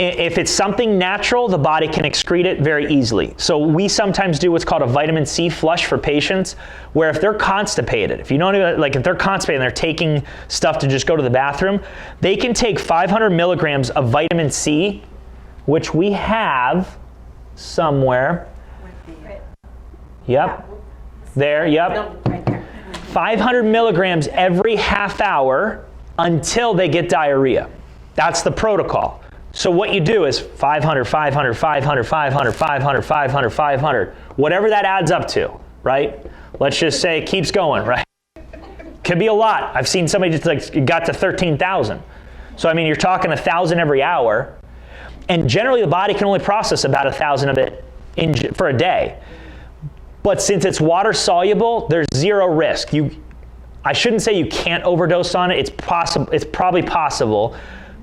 If it's something natural, the body can excrete it very easily. So we sometimes do what's called a vitamin C flush for patients, where if they're constipated, if they're constipated and they're taking stuff to just go to the bathroom, they can take 500 milligrams of vitamin C, which we have somewhere. Yep. There, yep. 500 milligrams every half hour until they get diarrhea. That's the protocol. So what you do is 500, 500, 500, 500, 500, 500, 500, whatever that adds up to, right? Let's just say it keeps going, right? Could be a lot. I've seen somebody just got to 13,000. So I mean, you're talking 1,000 every hour, and generally the body can only process about 1,000 of it for a day. But since it's water soluble, there's zero risk. I shouldn't say you can't overdose on it. It's possible. It's probably possible.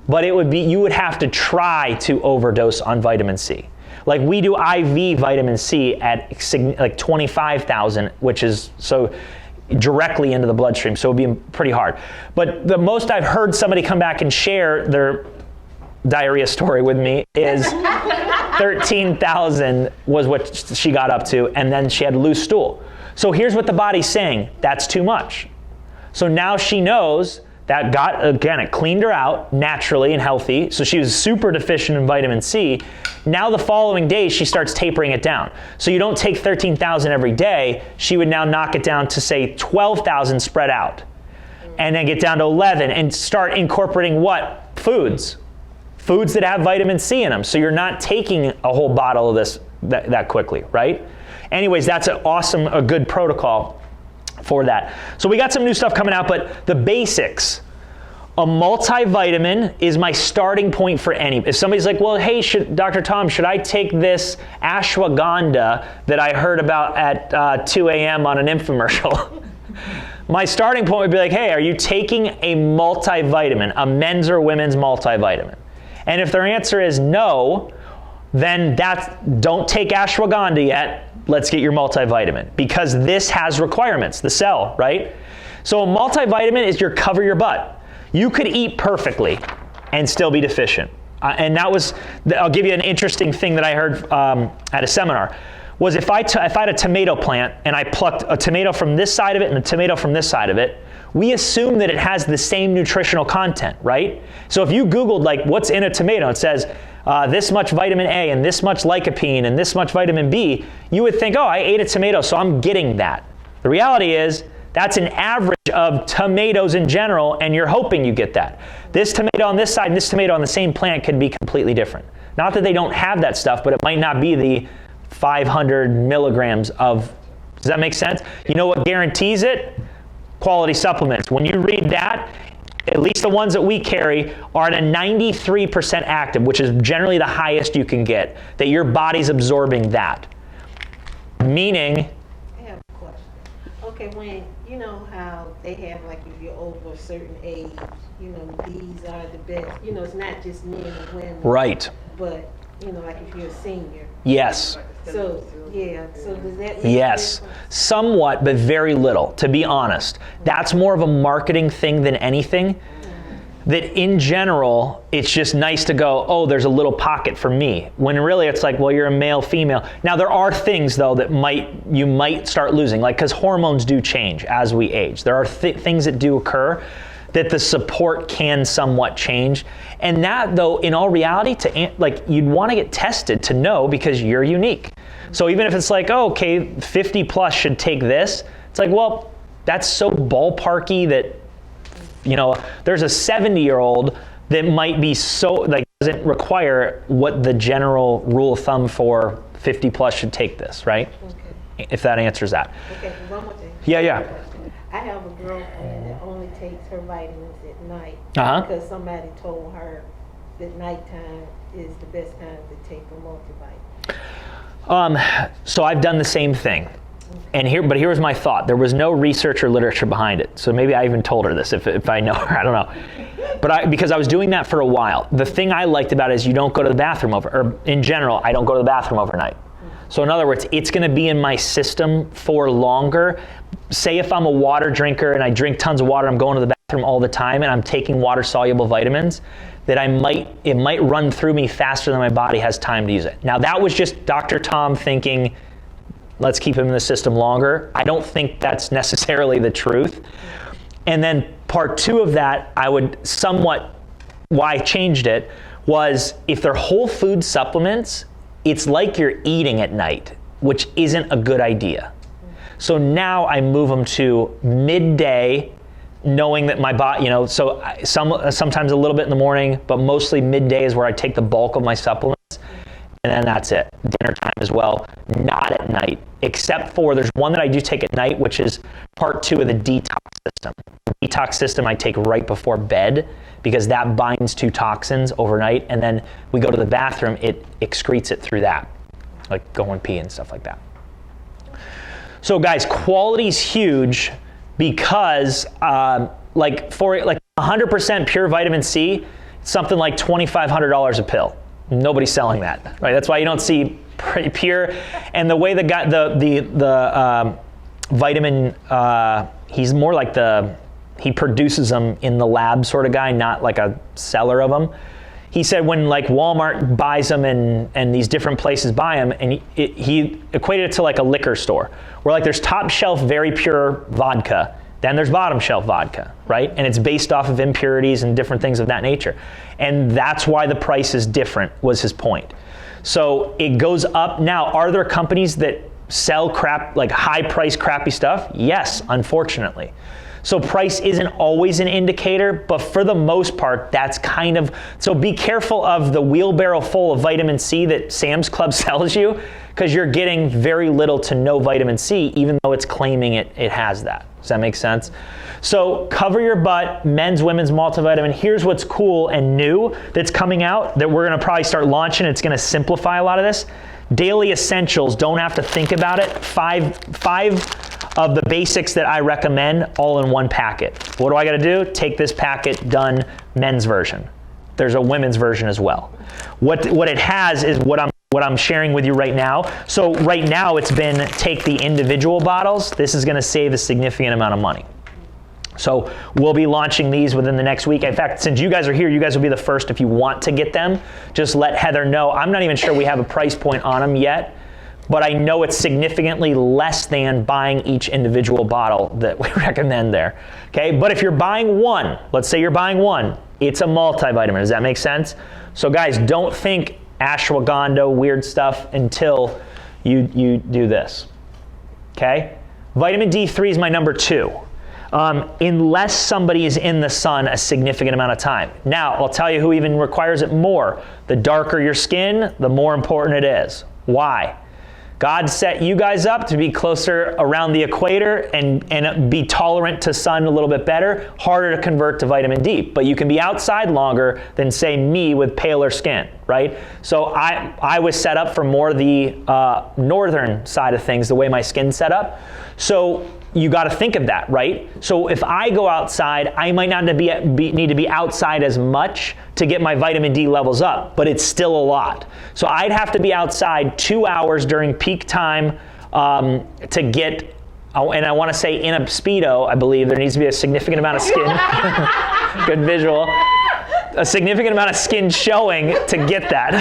But you would have to try to overdose on vitamin C. Like we do IV vitamin C at like 25,000, which is so directly into the bloodstream. So it would be pretty hard. But the most I've heard somebody come back and share their diarrhea story with me is 13,000 was what she got up to, and then she had loose stool. So here's what the body's saying, that's too much. So now she knows that it cleaned her out naturally and healthy. So she was super deficient in vitamin C. Now the following day, she starts tapering it down. So you don't take 13,000 every day. She would now knock it down to say 12,000 spread out. And then get down to 11 and start incorporating what? Foods. Foods that have vitamin C in them. So you're not taking a whole bottle of this that quickly, right? Anyways, that's a good protocol for that. So we got some new stuff coming out, but the basics. A multivitamin is my starting point for any. If somebody's like, well, hey, Dr. Tom, should I take this ashwagandha that I heard about at 2 a.m. on an infomercial? My starting point would be like, hey, are you taking a multivitamin, a men's or women's multivitamin? And if their answer is no, then don't take ashwagandha yet. Let's get your multivitamin, because this has requirements, the cell, right? So a multivitamin is your cover your butt. You could eat perfectly and still be deficient. And I'll give you an interesting thing that I heard at a seminar, was if I had a tomato plant and I plucked a tomato from this side of it and a tomato from this side of it, we assume that it has the same nutritional content, right? So if you Googled like what's in a tomato, it says this much vitamin A and this much lycopene and this much vitamin B, you would think, oh, I ate a tomato, so I'm getting that. The reality is that's an average of tomatoes in general, and you're hoping you get that. This tomato on this side and this tomato on the same plant could be completely different. Not that they don't have that stuff, but it might not be the 500 milligrams of, does that make sense? You know what guarantees it? Quality supplements. When you read that, at least the ones that we carry are at a 93% active, which is generally the highest you can get, that your body's absorbing that. Meaning, I have a question. Okay, when, you know how they have, like, if you're over a certain age, you know, these are the best, you know, it's not just men and women. right. But, you know, like if you're a senior. Yes. So, yeah, so does that make Yes, somewhat, but very little, to be honest. That's more of a marketing thing than anything. That in general, it's just nice to go, oh, there's a little pocket for me. When really it's like, well, you're a male, female. Now there are things though that you might start losing, like because hormones do change as we age. There are things that do occur that the support can somewhat change. And that, though, in all reality, you'd want to get tested to know, because you're unique. So even if it's like, oh, okay, 50 plus should take this, it's like, well, that's so ballparky that, there's a 70-year-old that might be so, doesn't require what the general rule of thumb for 50 plus should take this, right? Okay. If that answers that. Okay, one more thing. Yeah. I have a girlfriend that only takes her vitamins at night because somebody told her that nighttime is the best time to take a multivitamin. So I've done the same thing. And but here was my thought. There was no research or literature behind it. So maybe I even told her this if I know her, I don't know. But because I was doing that for a while. The thing I liked about it is you don't go to the bathroom or in general, I don't go to the bathroom overnight. So in other words, it's gonna be in my system for longer. Say if I'm a water drinker and I drink tons of water, I'm going to the bathroom all the time and I'm taking water-soluble vitamins, that it might run through me faster than my body has time to use it. Now that was just Dr. Tom thinking, let's keep him in the system longer. I don't think that's necessarily the truth. And then part two of that, why I changed it, was if they're whole food supplements, it's like you're eating at night, which isn't a good idea. So now I move them to midday, knowing that my body, sometimes a little bit in the morning, but mostly midday is where I take the bulk of my supplements. And then that's it. Dinner time as well, not at night, except for there's one that I do take at night, which is part two of the detox system. The detox system I take right before bed because that binds to toxins overnight. And then we go to the bathroom, it excretes it through that, like go and pee and stuff like that. So guys, quality is huge because for 100% pure vitamin C, it's something like $2,500 a pill. Nobody's selling that, right? That's why you don't see pure. And the way the vitamin, he's more like he produces them in the lab sort of guy, not like a seller of them. He said when like Walmart buys them and these different places buy them, and he equated it to like a liquor store, where like there's top shelf very pure vodka, then there's bottom shelf vodka, right? And it's based off of impurities and different things of that nature. And that's why the price is different, was his point. So it goes up. Now, are there companies that sell crap, like high price crappy stuff? Yes, unfortunately. So price isn't always an indicator, but for the most part, that's kind of, so be careful of the wheelbarrow full of vitamin C that Sam's Club sells you, because you're getting very little to no vitamin C, even though it's claiming it has that. Does that make sense? So cover your butt, men's, women's multivitamin. Here's what's cool and new that's coming out that we're gonna probably start launching. It's gonna simplify a lot of this. Daily essentials, don't have to think about it. Five of the basics that I recommend all in one packet. What do I gotta do? Take this packet, done, men's version. There's a women's version as well. What it has is what I'm sharing with you right now. So right now it's been take the individual bottles. This is gonna save a significant amount of money. So we'll be launching these within the next week. In fact, since you guys are here, you guys will be the first if you want to get them. Just let Heather know. I'm not even sure we have a price point on them yet, but I know it's significantly less than buying each individual bottle that we recommend there. Okay, but if you're buying one, let's say you're buying one, it's a multivitamin. Does that make sense? So guys, don't think ashwagandha, weird stuff until you do this. Okay? Vitamin D3 is my number 2. Unless somebody is in the sun a significant amount of time. Now, I'll tell you who even requires it more. The darker your skin, the more important it is. Why? God set you guys up to be closer around the equator and be tolerant to sun a little bit better, harder to convert to vitamin D. But you can be outside longer than, say, me with paler skin, right? So I was set up for more the northern side of things, the way my skin's set up. So you got to think of that, right? So if I go outside, I might not need to be outside as much to get my vitamin D levels up, but it's still a lot. So I'd have to be outside 2 hours during peak time to get, and I want to say in a Speedo, I believe there needs to be a significant amount of skin, good visual, a significant amount of skin showing to get that.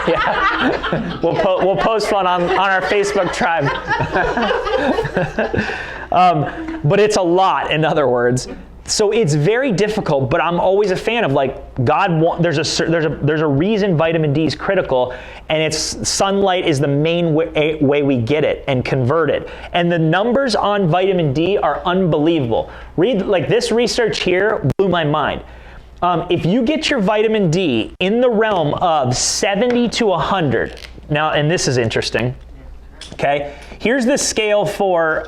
Yeah. We'll post one on our Facebook tribe. But it's a lot, in other words. So it's very difficult, but I'm always a fan of like, there's a reason vitamin D is critical, and it's sunlight is the main way we get it and convert it. And the numbers on vitamin D are unbelievable. Read, like, this research here blew my mind. If you get your vitamin D in the realm of 70 to 100, now, and this is interesting, okay? Here's the scale for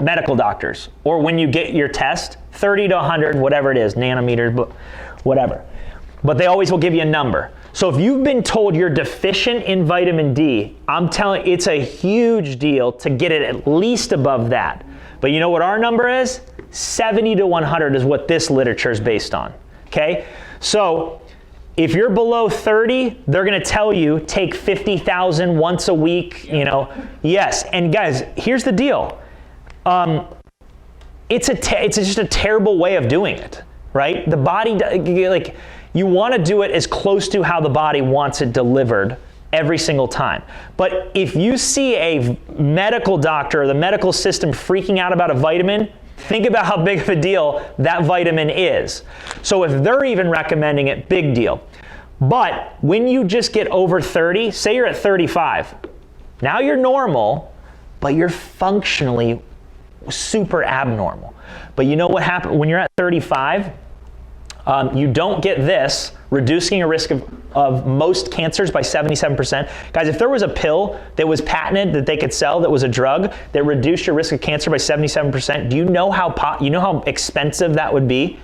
medical doctors, or when you get your test, 30 to 100, whatever it is, nanometers, whatever. But they always will give you a number. So if you've been told you're deficient in vitamin D, I'm telling you, it's a huge deal to get it at least above that. But you know what our number is? 70 to 100 is what this literature is based on, okay? So if you're below 30, they're gonna tell you take 50,000 once a week, you know. Yes, and guys, here's the deal. It's just a terrible way of doing it, right? The body, like, you want to do it as close to how the body wants it delivered every single time. But if you see a medical doctor or the medical system freaking out about a vitamin, think about how big of a deal that vitamin is. So if they're even recommending it, big deal. But when you just get over 30, say you're at 35, now you're normal, but you're functionally super abnormal. But you know what happens when you're at 35? You don't get this, reducing your risk of most cancers by 77%. Guys, if there was a pill that was patented that they could sell that was a drug that reduced your risk of cancer by 77%, do you know how expensive that would be?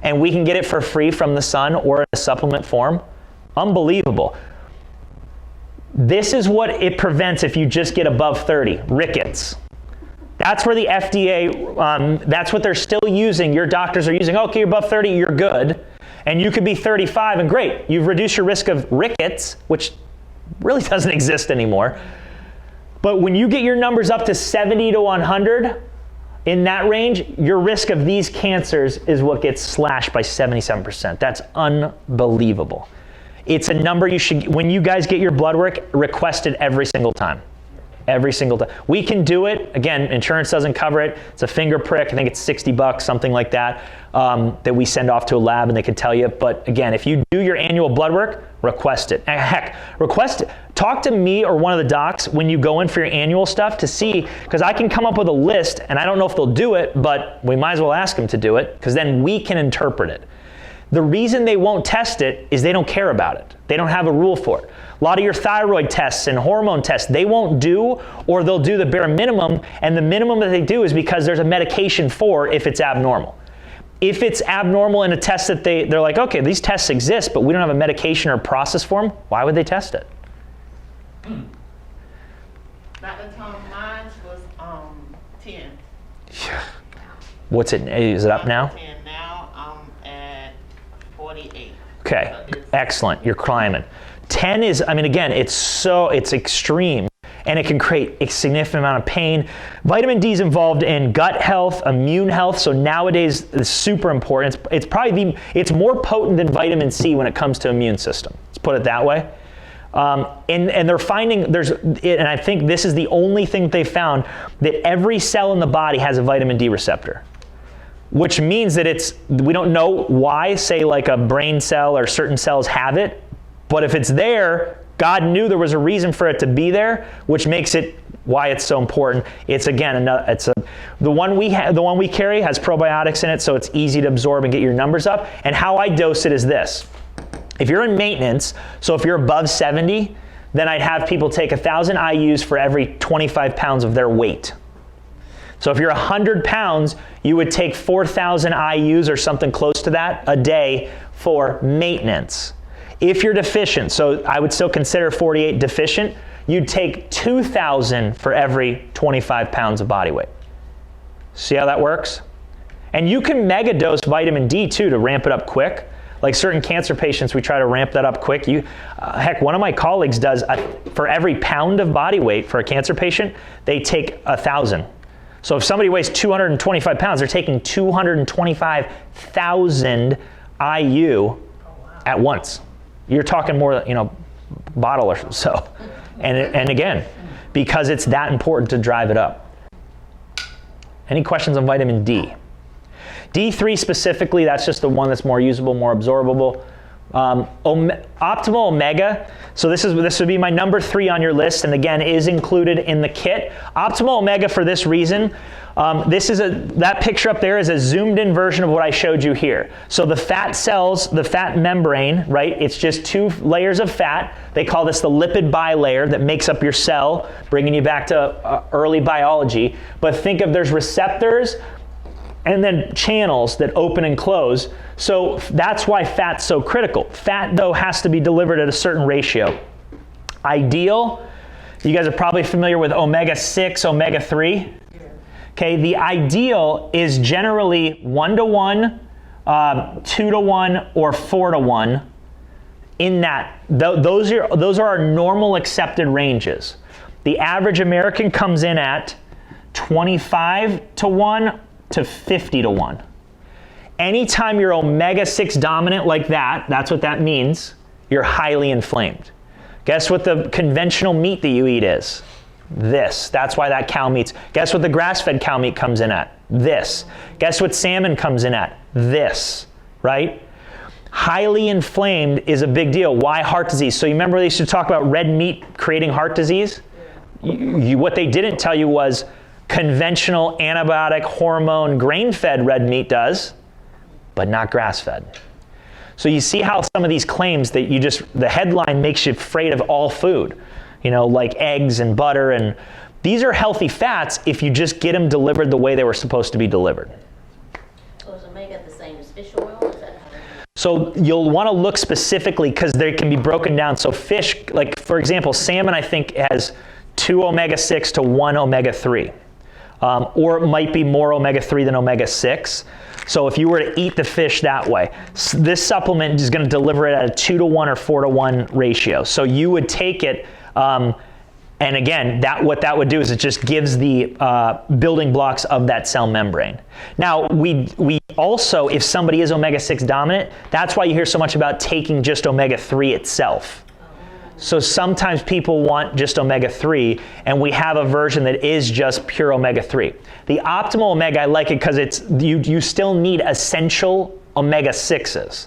And we can get it for free from the sun or in a supplement form? Unbelievable. This is what it prevents if you just get above 30, rickets. That's where the FDA, that's what they're still using. Your doctors are using, okay, you're above 30, you're good. And you could be 35 and great. You've reduced your risk of rickets, which really doesn't exist anymore. But when you get your numbers up to 70 to 100, in that range, your risk of these cancers is what gets slashed by 77%. That's unbelievable. It's a number you should, when you guys get your blood work, request it every single time. Every single time. We can do it. Again, insurance doesn't cover it. It's a finger prick. I think it's $60, something like that, that we send off to a lab and they can tell you. But again, if you do your annual blood work, request it. Heck, request it. Talk to me or one of the docs when you go in for your annual stuff to see, because I can come up with a list and I don't know if they'll do it, but we might as well ask them to do it because then we can interpret it. The reason they won't test it is they don't care about it. They don't have a rule for it. A lot of your thyroid tests and hormone tests, they won't do, or they'll do the bare minimum, and the minimum that they do is because there's a medication for if it's abnormal. If it's abnormal in a test that they're like, okay, these tests exist, but we don't have a medication or process for them, why would they test it? Dr. Tom, mine was 10. What's it, is it up now? 10 now, I'm at 48. Okay, excellent, you're climbing. 10 is, I mean, again, it's extreme and it can create a significant amount of pain. Vitamin D is involved in gut health, immune health, so nowadays it's super important. It's more potent than vitamin C when it comes to immune system. Let's put it that way. And they're finding and I think this is the only thing that they found, that every cell in the body has a vitamin D receptor, which means that we don't know why, say like a brain cell or certain cells have it, but if it's there, God knew there was a reason for it to be there, which makes it why it's so important. It's again, the one we carry has probiotics in it, so it's easy to absorb and get your numbers up. And how I dose it is this. If you're in maintenance, so if you're above 70, then I'd have people take 1,000 IUs for every 25 pounds of their weight. So if you're 100 pounds, you would take 4,000 IUs or something close to that a day for maintenance. If you're deficient, so I would still consider 48 deficient, you'd take 2,000 for every 25 pounds of body weight. See how that works? And you can mega dose vitamin D too to ramp it up quick. Like certain cancer patients, we try to ramp that up quick. Heck, one of my colleagues does, for every pound of body weight for a cancer patient, they take 1,000. So if somebody weighs 225 pounds, they're taking 225,000 IU at once. You're talking more, bottle or so. And again, because it's that important to drive it up. Any questions on vitamin D? D3 specifically, that's just the one that's more usable, more absorbable. Optimal omega, so this would be my number 3 on your list, and again is included in the kit. Optimal omega for this reason, that picture up there is a zoomed in version of what I showed you here. So the fat cells, the fat membrane, right? It's just 2 layers of fat. They call this the lipid bilayer that makes up your cell, bringing you back to early biology. But think of there's receptors and then channels that open and close. So that's why fat's so critical. Fat, though, has to be delivered at a certain ratio. Ideal, you guys are probably familiar with omega-6, omega-3. Okay, the ideal is generally 1-to-1, 2-to-1, or 4-to-1. In that, those are our normal accepted ranges. The average American comes in at 25-to-1 to 50-to-1. Anytime you're omega-6 dominant like that, that's what that means, you're highly inflamed. Guess what the conventional meat that you eat is? This. That's why that cow meat's. Guess what the grass-fed cow meat comes in at? This. Guess what salmon comes in at? This. Right? Highly inflamed is a big deal. Why heart disease? So you remember they used to talk about red meat creating heart disease? What they didn't tell you was conventional antibiotic hormone grain-fed red meat does, but not grass-fed. So you see how some of these claims that the headline makes you afraid of all food, like eggs and butter, and these are healthy fats if you just get them delivered the way they were supposed to be delivered. So is omega the same as fish oil? Is that how so you'll want to look specifically because they can be broken down. So fish, like for example, salmon I think has 2 omega-6 to 1 omega-3. Or it might be more omega-3 than omega-6. So if you were to eat the fish that way, this supplement is going to deliver it at a 2-to-1 or 4-to-1 ratio. So you would take it, and again, what that would do is it just gives the building blocks of that cell membrane. Now, we also, if somebody is omega-6 dominant, that's why you hear so much about taking just omega-3 itself. So sometimes people want just omega-3, and we have a version that is just pure omega-3. The optimal omega, I like it because you still need essential omega-6s.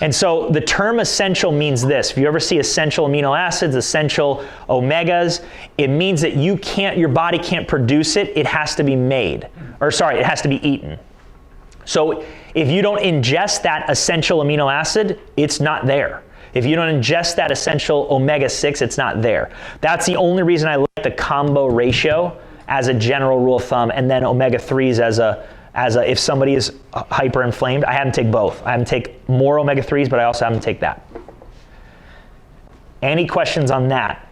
And so the term essential means this. If you ever see essential amino acids, essential omegas, it means that your body can't produce it. It has to be made. It has to be eaten. So if you don't ingest that essential amino acid, it's not there. If you don't ingest that essential omega-6, it's not there. That's the only reason I like the combo ratio as a general rule of thumb, and then omega-3s as a if somebody is hyperinflamed. I have them take both. I have them take more omega-3s, but I also have them take that. Any questions on that?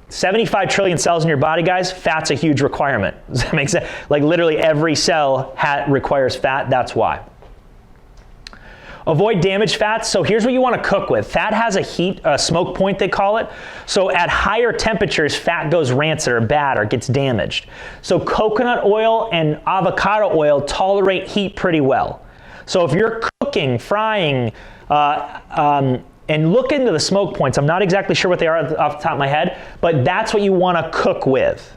75 trillion cells in your body, guys. Fat's a huge requirement. Does that make sense? Like literally every cell requires fat. That's why. Avoid damaged fats. So here's what you want to cook with. Fat has a smoke point, they call it. So at higher temperatures, fat goes rancid or bad or gets damaged. So coconut oil and avocado oil tolerate heat pretty well. So if you're cooking, frying, and look into the smoke points. I'm not exactly sure what they are off the top of my head, but that's what you want to cook with.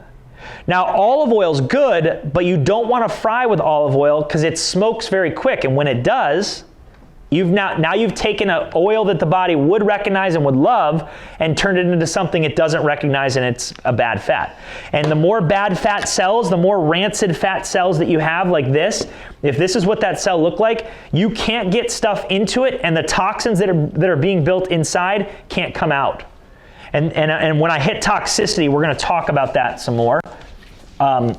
Now, olive oil is good, but you don't want to fry with olive oil because it smokes very quick, and when it does, you've taken an oil that the body would recognize and would love and turned it into something it doesn't recognize, and it's a bad fat. And the more bad fat cells, the more rancid fat cells that you have like this, if this is what that cell looked like, you can't get stuff into it, and the toxins that are being built inside can't come out. And when I hit toxicity, we're going to talk about that some more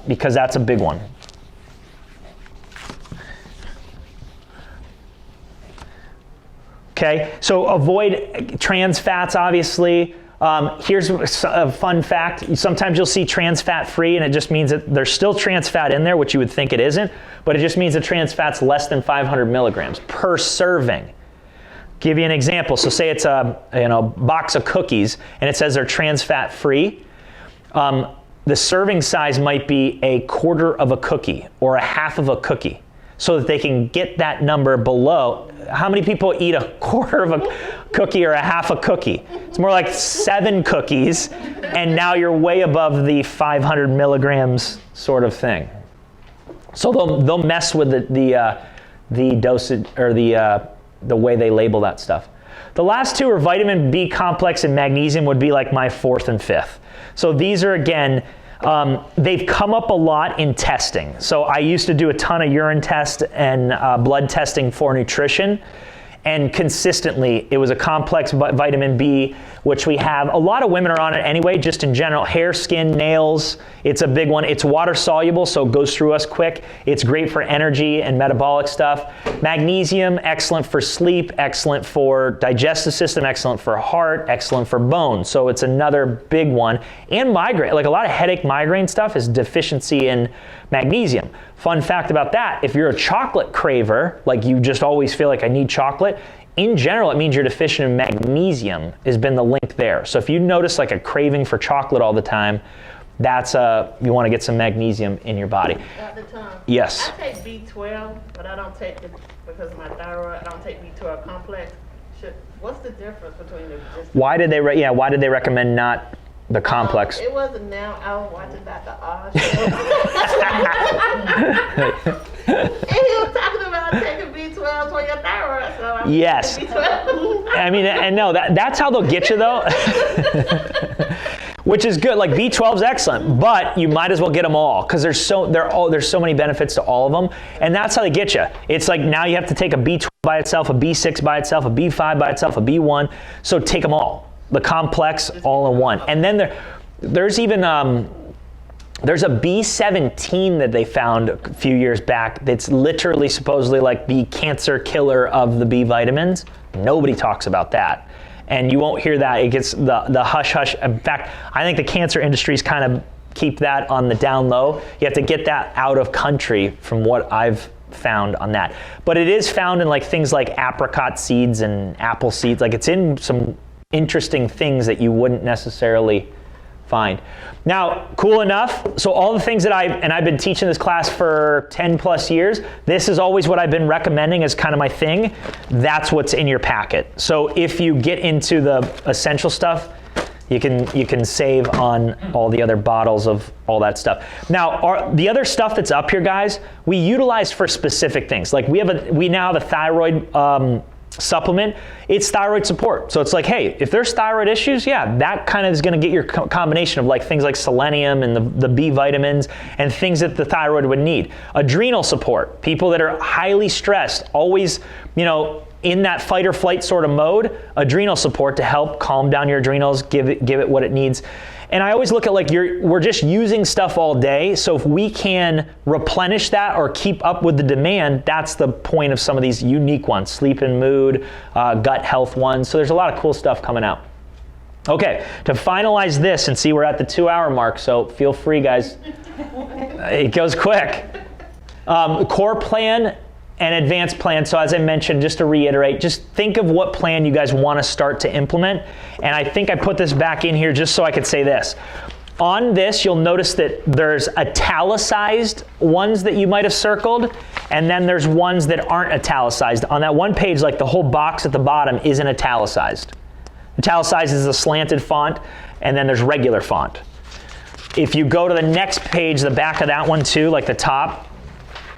because that's a big one. Okay, so avoid trans fats, obviously. Here's a fun fact. Sometimes you'll see trans fat free, and it just means that there's still trans fat in there, which you would think it isn't, but it just means the trans fat's less than 500 milligrams per serving. Give you an example. So say it's a box of cookies, and it says they're trans fat free. The serving size might be a quarter of a cookie or a half of a cookie, so that they can get that number below. How many people eat a quarter of a cookie or a half a cookie? It's more like 7 cookies, and now you're way above the 500 milligrams sort of thing. So they'll mess with the dosage or the way they label that stuff. The last two are vitamin B complex and magnesium would be like my fourth and fifth. So these are, again, they've come up a lot in testing. So I used to do a ton of urine tests and blood testing for nutrition. And consistently, it was a complex vitamin B, which we have. A lot of women are on it anyway, just in general. Hair, skin, nails, it's a big one. It's water soluble, so it goes through us quick. It's great for energy and metabolic stuff. Magnesium, excellent for sleep, excellent for digestive system, excellent for heart, excellent for bones. So it's another big one. And migraine, like a lot of headache, migraine stuff is deficiency in magnesium. Fun fact about that, if you're a chocolate craver, like you just always feel like I need chocolate, in general, it means you're deficient in magnesium has been the link there. So if you notice like a craving for chocolate all the time, that's you want to get some magnesium in your body. Dr. Tom. Yes. I take B12, but I don't take it because of my thyroid. I don't take B12 complex. What's the difference between the? Why did they recommend not the complex? It wasn't now. I was watching Dr. Oz. And he was talking about taking B12 for your thyroid. So yes. B12. I mean, and no, that's how they'll get you though. Which is good. Like B12 is excellent, but you might as well get them all because there's so many benefits to all of them, and that's how they get you. It's like now you have to take a B12 by itself, a B6 by itself, a B5 by itself, a B1. So take them all. The complex all in one. And then there's even there's a B17 that they found a few years back that's literally supposedly like the cancer killer of the B vitamins. Nobody talks about that. And you won't hear that. It gets the hush hush. In fact, I think the cancer industries kind of keep that on the down low. You have to get that out of country from what I've found on that. But it is found in like things like apricot seeds and apple seeds. Like it's in some interesting things that you wouldn't necessarily find. Now, cool enough. So all the things that I've been teaching this class for 10 plus years, this is always what I've been recommending as kind of my thing. That's what's in your packet. So if you get into the essential stuff, you can save on all the other bottles of all that stuff. Now, the other stuff that's up here, guys, we utilize for specific things. Like we now have a thyroid supplement. It's thyroid support. So it's like, hey, if there's thyroid issues, yeah, that kind of is going to get your combination of like things like selenium and the B vitamins and things that the thyroid would need. Adrenal support. People that are highly stressed, always, in that fight or flight sort of mode, adrenal support to help calm down your adrenals, give it what it needs. And I always look at like we're just using stuff all day. So if we can replenish that or keep up with the demand, that's the point of some of these unique ones, sleep and mood, gut health ones. So there's a lot of cool stuff coming out. Okay, to finalize this and see we're at the 2-hour mark, so feel free guys. It goes quick. Core plan and advanced plan. So as I mentioned, just to reiterate, just think of what plan you guys want to start to implement. And I think I put this back in here just so I could say this. On this, you'll notice that there's italicized ones that you might have circled, and then there's ones that aren't italicized. On that one page, like the whole box at the bottom isn't italicized. Italicized is a slanted font, and then there's regular font. If you go to the next page, the back of that one too, like the top,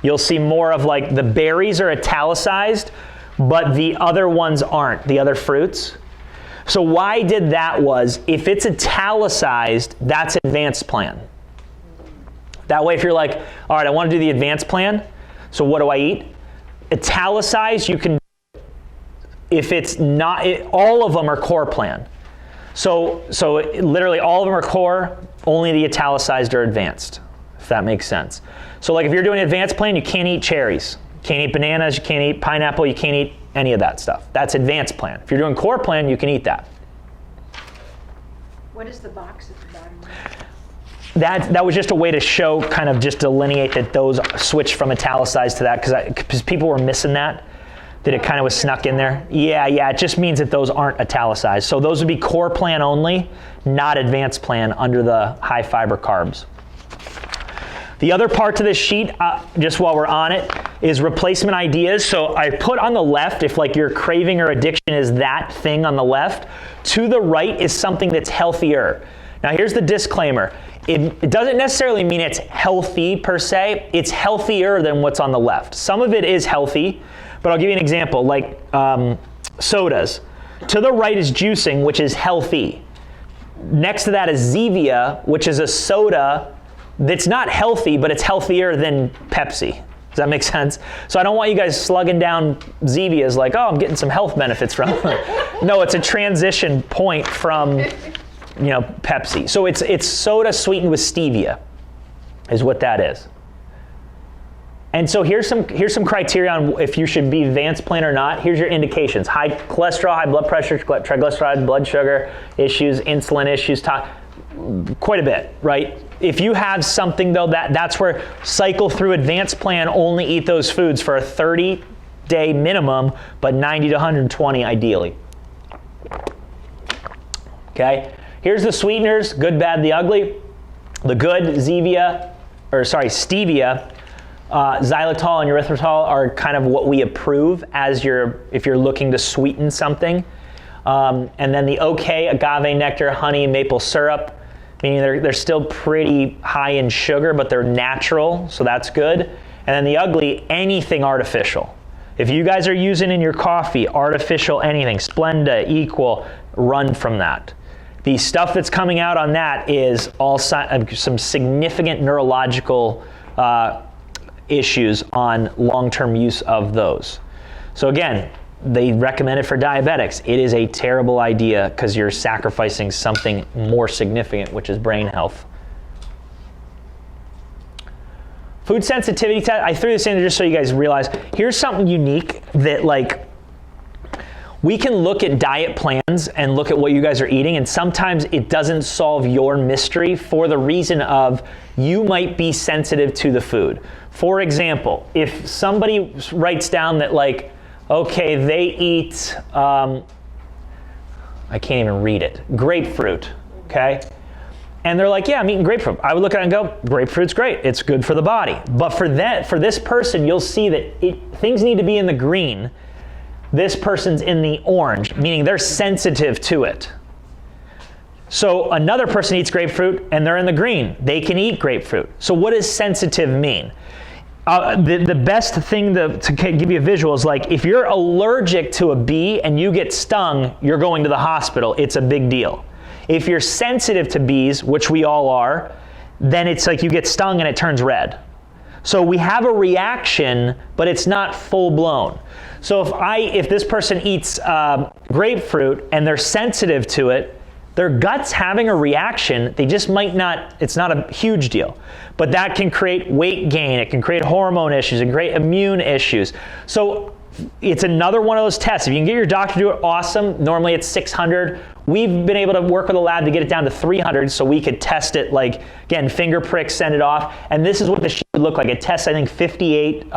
you'll see more of like the berries are italicized, but the other ones aren't, the other fruits. So why I did that was, if it's italicized, that's advanced plan. That way if you're like, all right, I want to do the advanced plan, so what do I eat? Italicized, you can, if it's not, all of them are core plan. So literally all of them are core, only the italicized are advanced, if that makes sense. So like if you're doing an advanced plan, you can't eat cherries. You can't eat bananas, you can't eat pineapple, you can't eat any of that stuff. That's advanced plan. If you're doing core plan, you can eat that. What is the box at the bottom? That was just a way to show, kind of just delineate that those switched from italicized to that, because people were missing that it kind of was snuck in there. Yeah, it just means that those aren't italicized. So those would be core plan only, not advanced plan under the high fiber carbs. The other part to this sheet, just while we're on it, is replacement ideas. So I put on the left, if like your craving or addiction is that thing on the left, to the right is something that's healthier. Now here's the disclaimer. It doesn't necessarily mean it's healthy per se. It's healthier than what's on the left. Some of it is healthy, but I'll give you an example, like sodas. To the right is juicing, which is healthy. Next to that is Zevia, which is a soda that's not healthy, but it's healthier than Pepsi. Does that make sense? So I don't want you guys slugging down Zevias like, oh, I'm getting some health benefits from it. No, it's a transition point from, Pepsi. So it's soda sweetened with stevia is what that is. And so here's some criteria on if you should be advanced plan or not. Here's your indications: high cholesterol, high blood pressure, triglycerides, blood sugar issues, insulin issues, quite a bit, right? If you have something though, that's where cycle through advanced plan, only eat those foods for a 30-day minimum, but 90 to 120 ideally. Okay, here's the sweeteners: good, bad, the ugly. The good, stevia, xylitol and erythritol are kind of what we approve as if you're looking to sweeten something. And then the okay, agave nectar, honey, maple syrup, meaning they're still pretty high in sugar, but they're natural, so that's good. And then the ugly, anything artificial. If you guys are using in your coffee artificial anything, Splenda, Equal, run from that. The stuff that's coming out on that is all some significant neurological issues on long-term use of those. So again, they recommend it for diabetics. It is a terrible idea because you're sacrificing something more significant, which is brain health. Food sensitivity test, I threw this in there just so you guys realize, here's something unique that we can look at diet plans and look at what you guys are eating, and sometimes it doesn't solve your mystery for the reason of you might be sensitive to the food. For example, if somebody writes down that okay, they eat, I can't even read it, grapefruit, okay? And they're like, yeah, I'm eating grapefruit. I would look at it and go, grapefruit's great, it's good for the body. But for this person, you'll see that things need to be in the green. This person's in the orange, meaning they're sensitive to it. So another person eats grapefruit and they're in the green. They can eat grapefruit. So what does sensitive mean? The best thing to give you a visual is if you're allergic to a bee and you get stung, you're going to the hospital. It's a big deal. If you're sensitive to bees, which we all are, then it's like you get stung and it turns red. So we have a reaction, but it's not full blown. So if this person eats grapefruit and they're sensitive to it, their gut's having a reaction, they just might not, it's not a huge deal. But that can create weight gain, it can create hormone issues, it can create immune issues. So it's another one of those tests. If you can get your doctor to do it, awesome. Normally it's 600. We've been able to work with a lab to get it down to 300 so we could test it, again, finger prick, send it off. And this is what the sheet would look like. It tests, I think, 58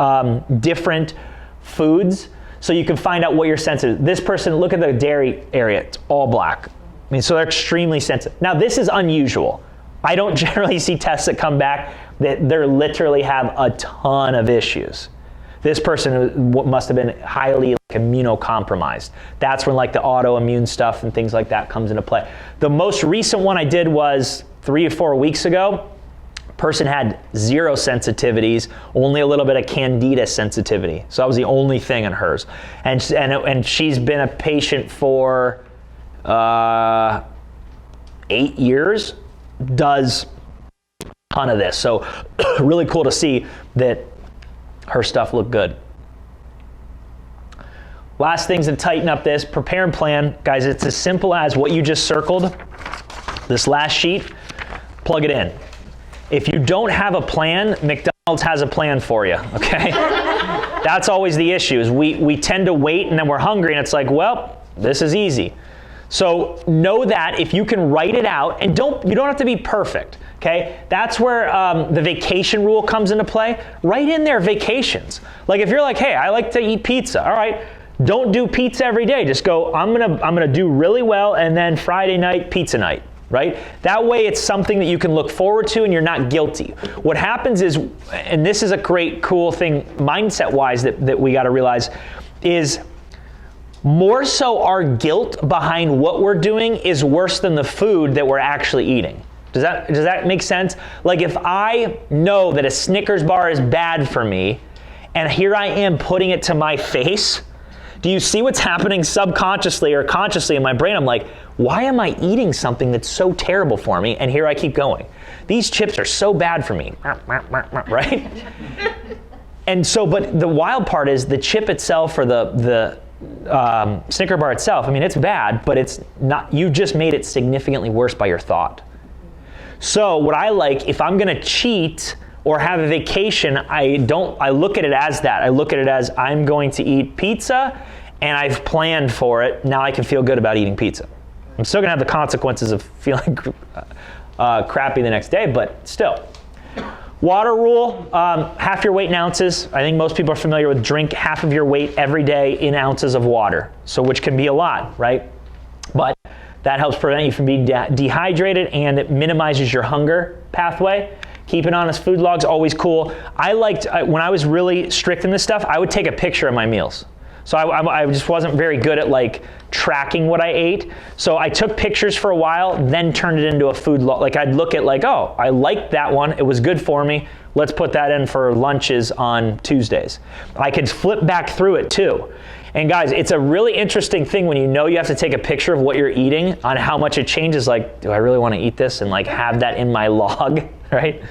different foods so you can find out what you're sensitive to. This person, look at the dairy area, it's all black. So they're extremely sensitive. Now this is unusual. I don't generally see tests that come back that they literally have a ton of issues. This person must have been highly immunocompromised. That's when the autoimmune stuff and things like that comes into play. The most recent one I did was 3 or 4 weeks ago. Person had 0 sensitivities, only a little bit of candida sensitivity. So that was the only thing in hers. And she's been a patient for 8 years, does a ton of this. So really cool to see that her stuff looked good. Last things to tighten up this, prepare and plan. Guys, it's as simple as what you just circled, this last sheet, plug it in. If you don't have a plan, McDonald's has a plan for you, okay? That's always the issue, is we tend to wait and then we're hungry and it's well, this is easy. So know that if you can write it out, and you don't have to be perfect, okay? That's where the vacation rule comes into play. Write in there vacations. If you're hey, I like to eat pizza, all right, don't do pizza every day. Just go, I'm gonna do really well, and then Friday night, pizza night, right? That way it's something that you can look forward to and you're not guilty. What happens is, and this is a great, cool thing mindset-wise that we gotta realize, is more so our guilt behind what we're doing is worse than the food that we're actually eating. Does that make sense? Like if I know that a Snickers bar is bad for me, and here I am putting it to my face, do you see what's happening subconsciously or consciously in my brain? I'm like, why am I eating something that's so terrible for me? And here I keep going. These chips are so bad for me, right? And so, but the wild part is the chip itself or the Snicker bar itself, I mean, it's bad, but it's not, you just made it significantly worse by your thought. So what I like, if I'm gonna cheat or have a vacation, I look at it as that. I look at it as I'm going to eat pizza and I've planned for it. Now I can feel good about eating pizza. I'm still gonna have the consequences of feeling crappy the next day, but still. Water rule, half your weight in ounces. I think most people are familiar with drink half of your weight every day in ounces of water. So which can be a lot, right? But that helps prevent you from being dehydrated and it minimizes your hunger pathway. Keeping honest food logs, always cool. I liked, when I was really strict in this stuff, I would take a picture of my meals. So I just wasn't very good at like tracking what I ate. So I took pictures for a while, then turned it into a food log. Like I'd look at like, oh, I liked that one. It was good for me. Let's put that in for lunches on Tuesdays. I could flip back through it too. And guys, it's a really interesting thing when you know you have to take a picture of what you're eating on how much it changes. Like, do I really want to eat this? And like have that in my log, right?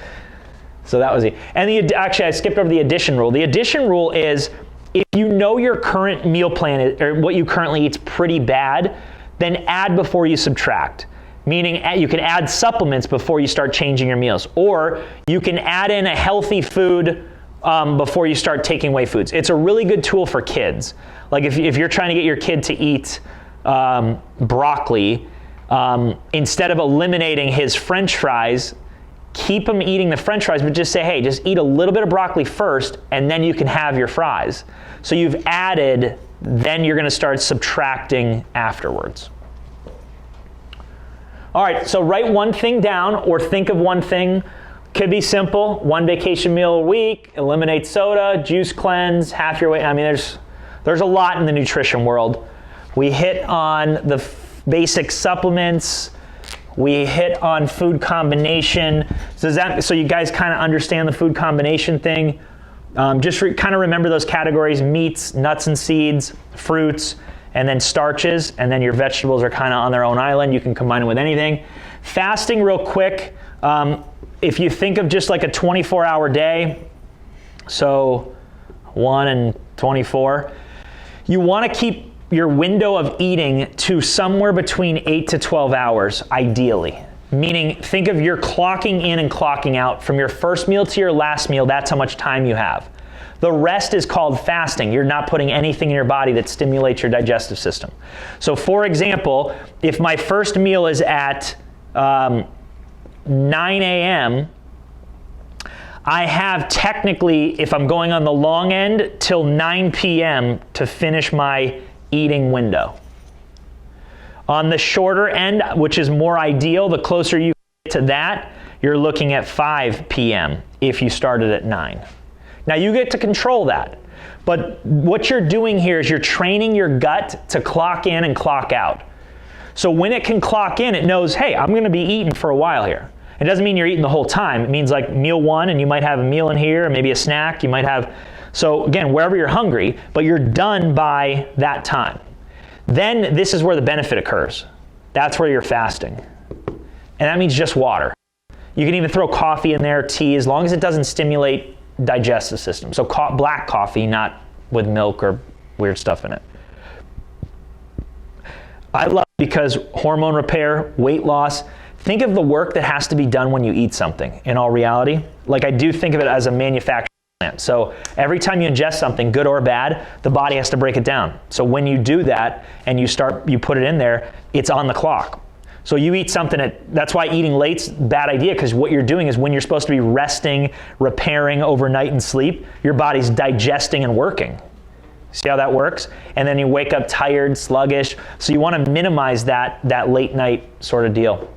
So that was it. And actually I skipped over the addition rule. The addition rule is if you know your current meal plan or what you currently eat is pretty bad, then add before you subtract. Meaning you can add supplements before you start changing your meals. Or you can add in a healthy food before you start taking away foods. It's a really good tool for kids. Like if you're trying to get your kid to eat broccoli, instead of eliminating his French fries, keep him eating the French fries, but just say, hey, just eat a little bit of broccoli first, and then you can have your fries. So you've added, then you're gonna start subtracting afterwards. All right, so write one thing down or think of one thing. Could be simple, one vacation meal a week, eliminate soda, juice cleanse, half your weight. I mean, there's a lot in the nutrition world. We hit on the basic supplements. We hit on food combination. So you guys kind of understand the food combination thing. Just kind of remember those categories: meats, nuts and seeds, fruits, and then starches. And then your vegetables are kind of on their own island. You can combine them with anything. Fasting real quick. If you think of just like a 24-hour day, so 1 and 24, you want to keep your window of eating to somewhere between 8 to 12 hours, ideally. Meaning, think of your clocking in and clocking out. From your first meal to your last meal, that's how much time you have. The rest is called fasting. You're not putting anything in your body that stimulates your digestive system. So for example, if my first meal is at 9 a.m., I have technically, if I'm going on the long end, till 9 p.m. to finish my eating window. On the shorter end, which is more ideal, the closer you get to that, you're looking at 5 p.m. if you started at 9. Now you get to control that, but what you're doing here is you're training your gut to clock in and clock out. So when it can clock in, it knows, hey, I'm gonna be eating for a while here. It doesn't mean you're eating the whole time. It means like meal 1, and you might have a meal in here, and maybe a snack. You might have, so again, wherever you're hungry, but you're done by that time. Then this is where the benefit occurs. That's where you're fasting. And that means just water. You can even throw coffee in there, tea, as long as it doesn't stimulate digestive system. So black coffee, not with milk or weird stuff in it. I love it because hormone repair, weight loss. Think of the work that has to be done when you eat something, in all reality. Like I do think of it as a manufacturing plant. So every time you ingest something, good or bad, the body has to break it down. So when you do that and you put it in there, it's on the clock. So you eat something that's why eating late's a bad idea, because what you're doing is when you're supposed to be resting, repairing overnight and sleep, your body's digesting and working. See how that works? And then you wake up tired, sluggish. So you want to minimize that late night sort of deal.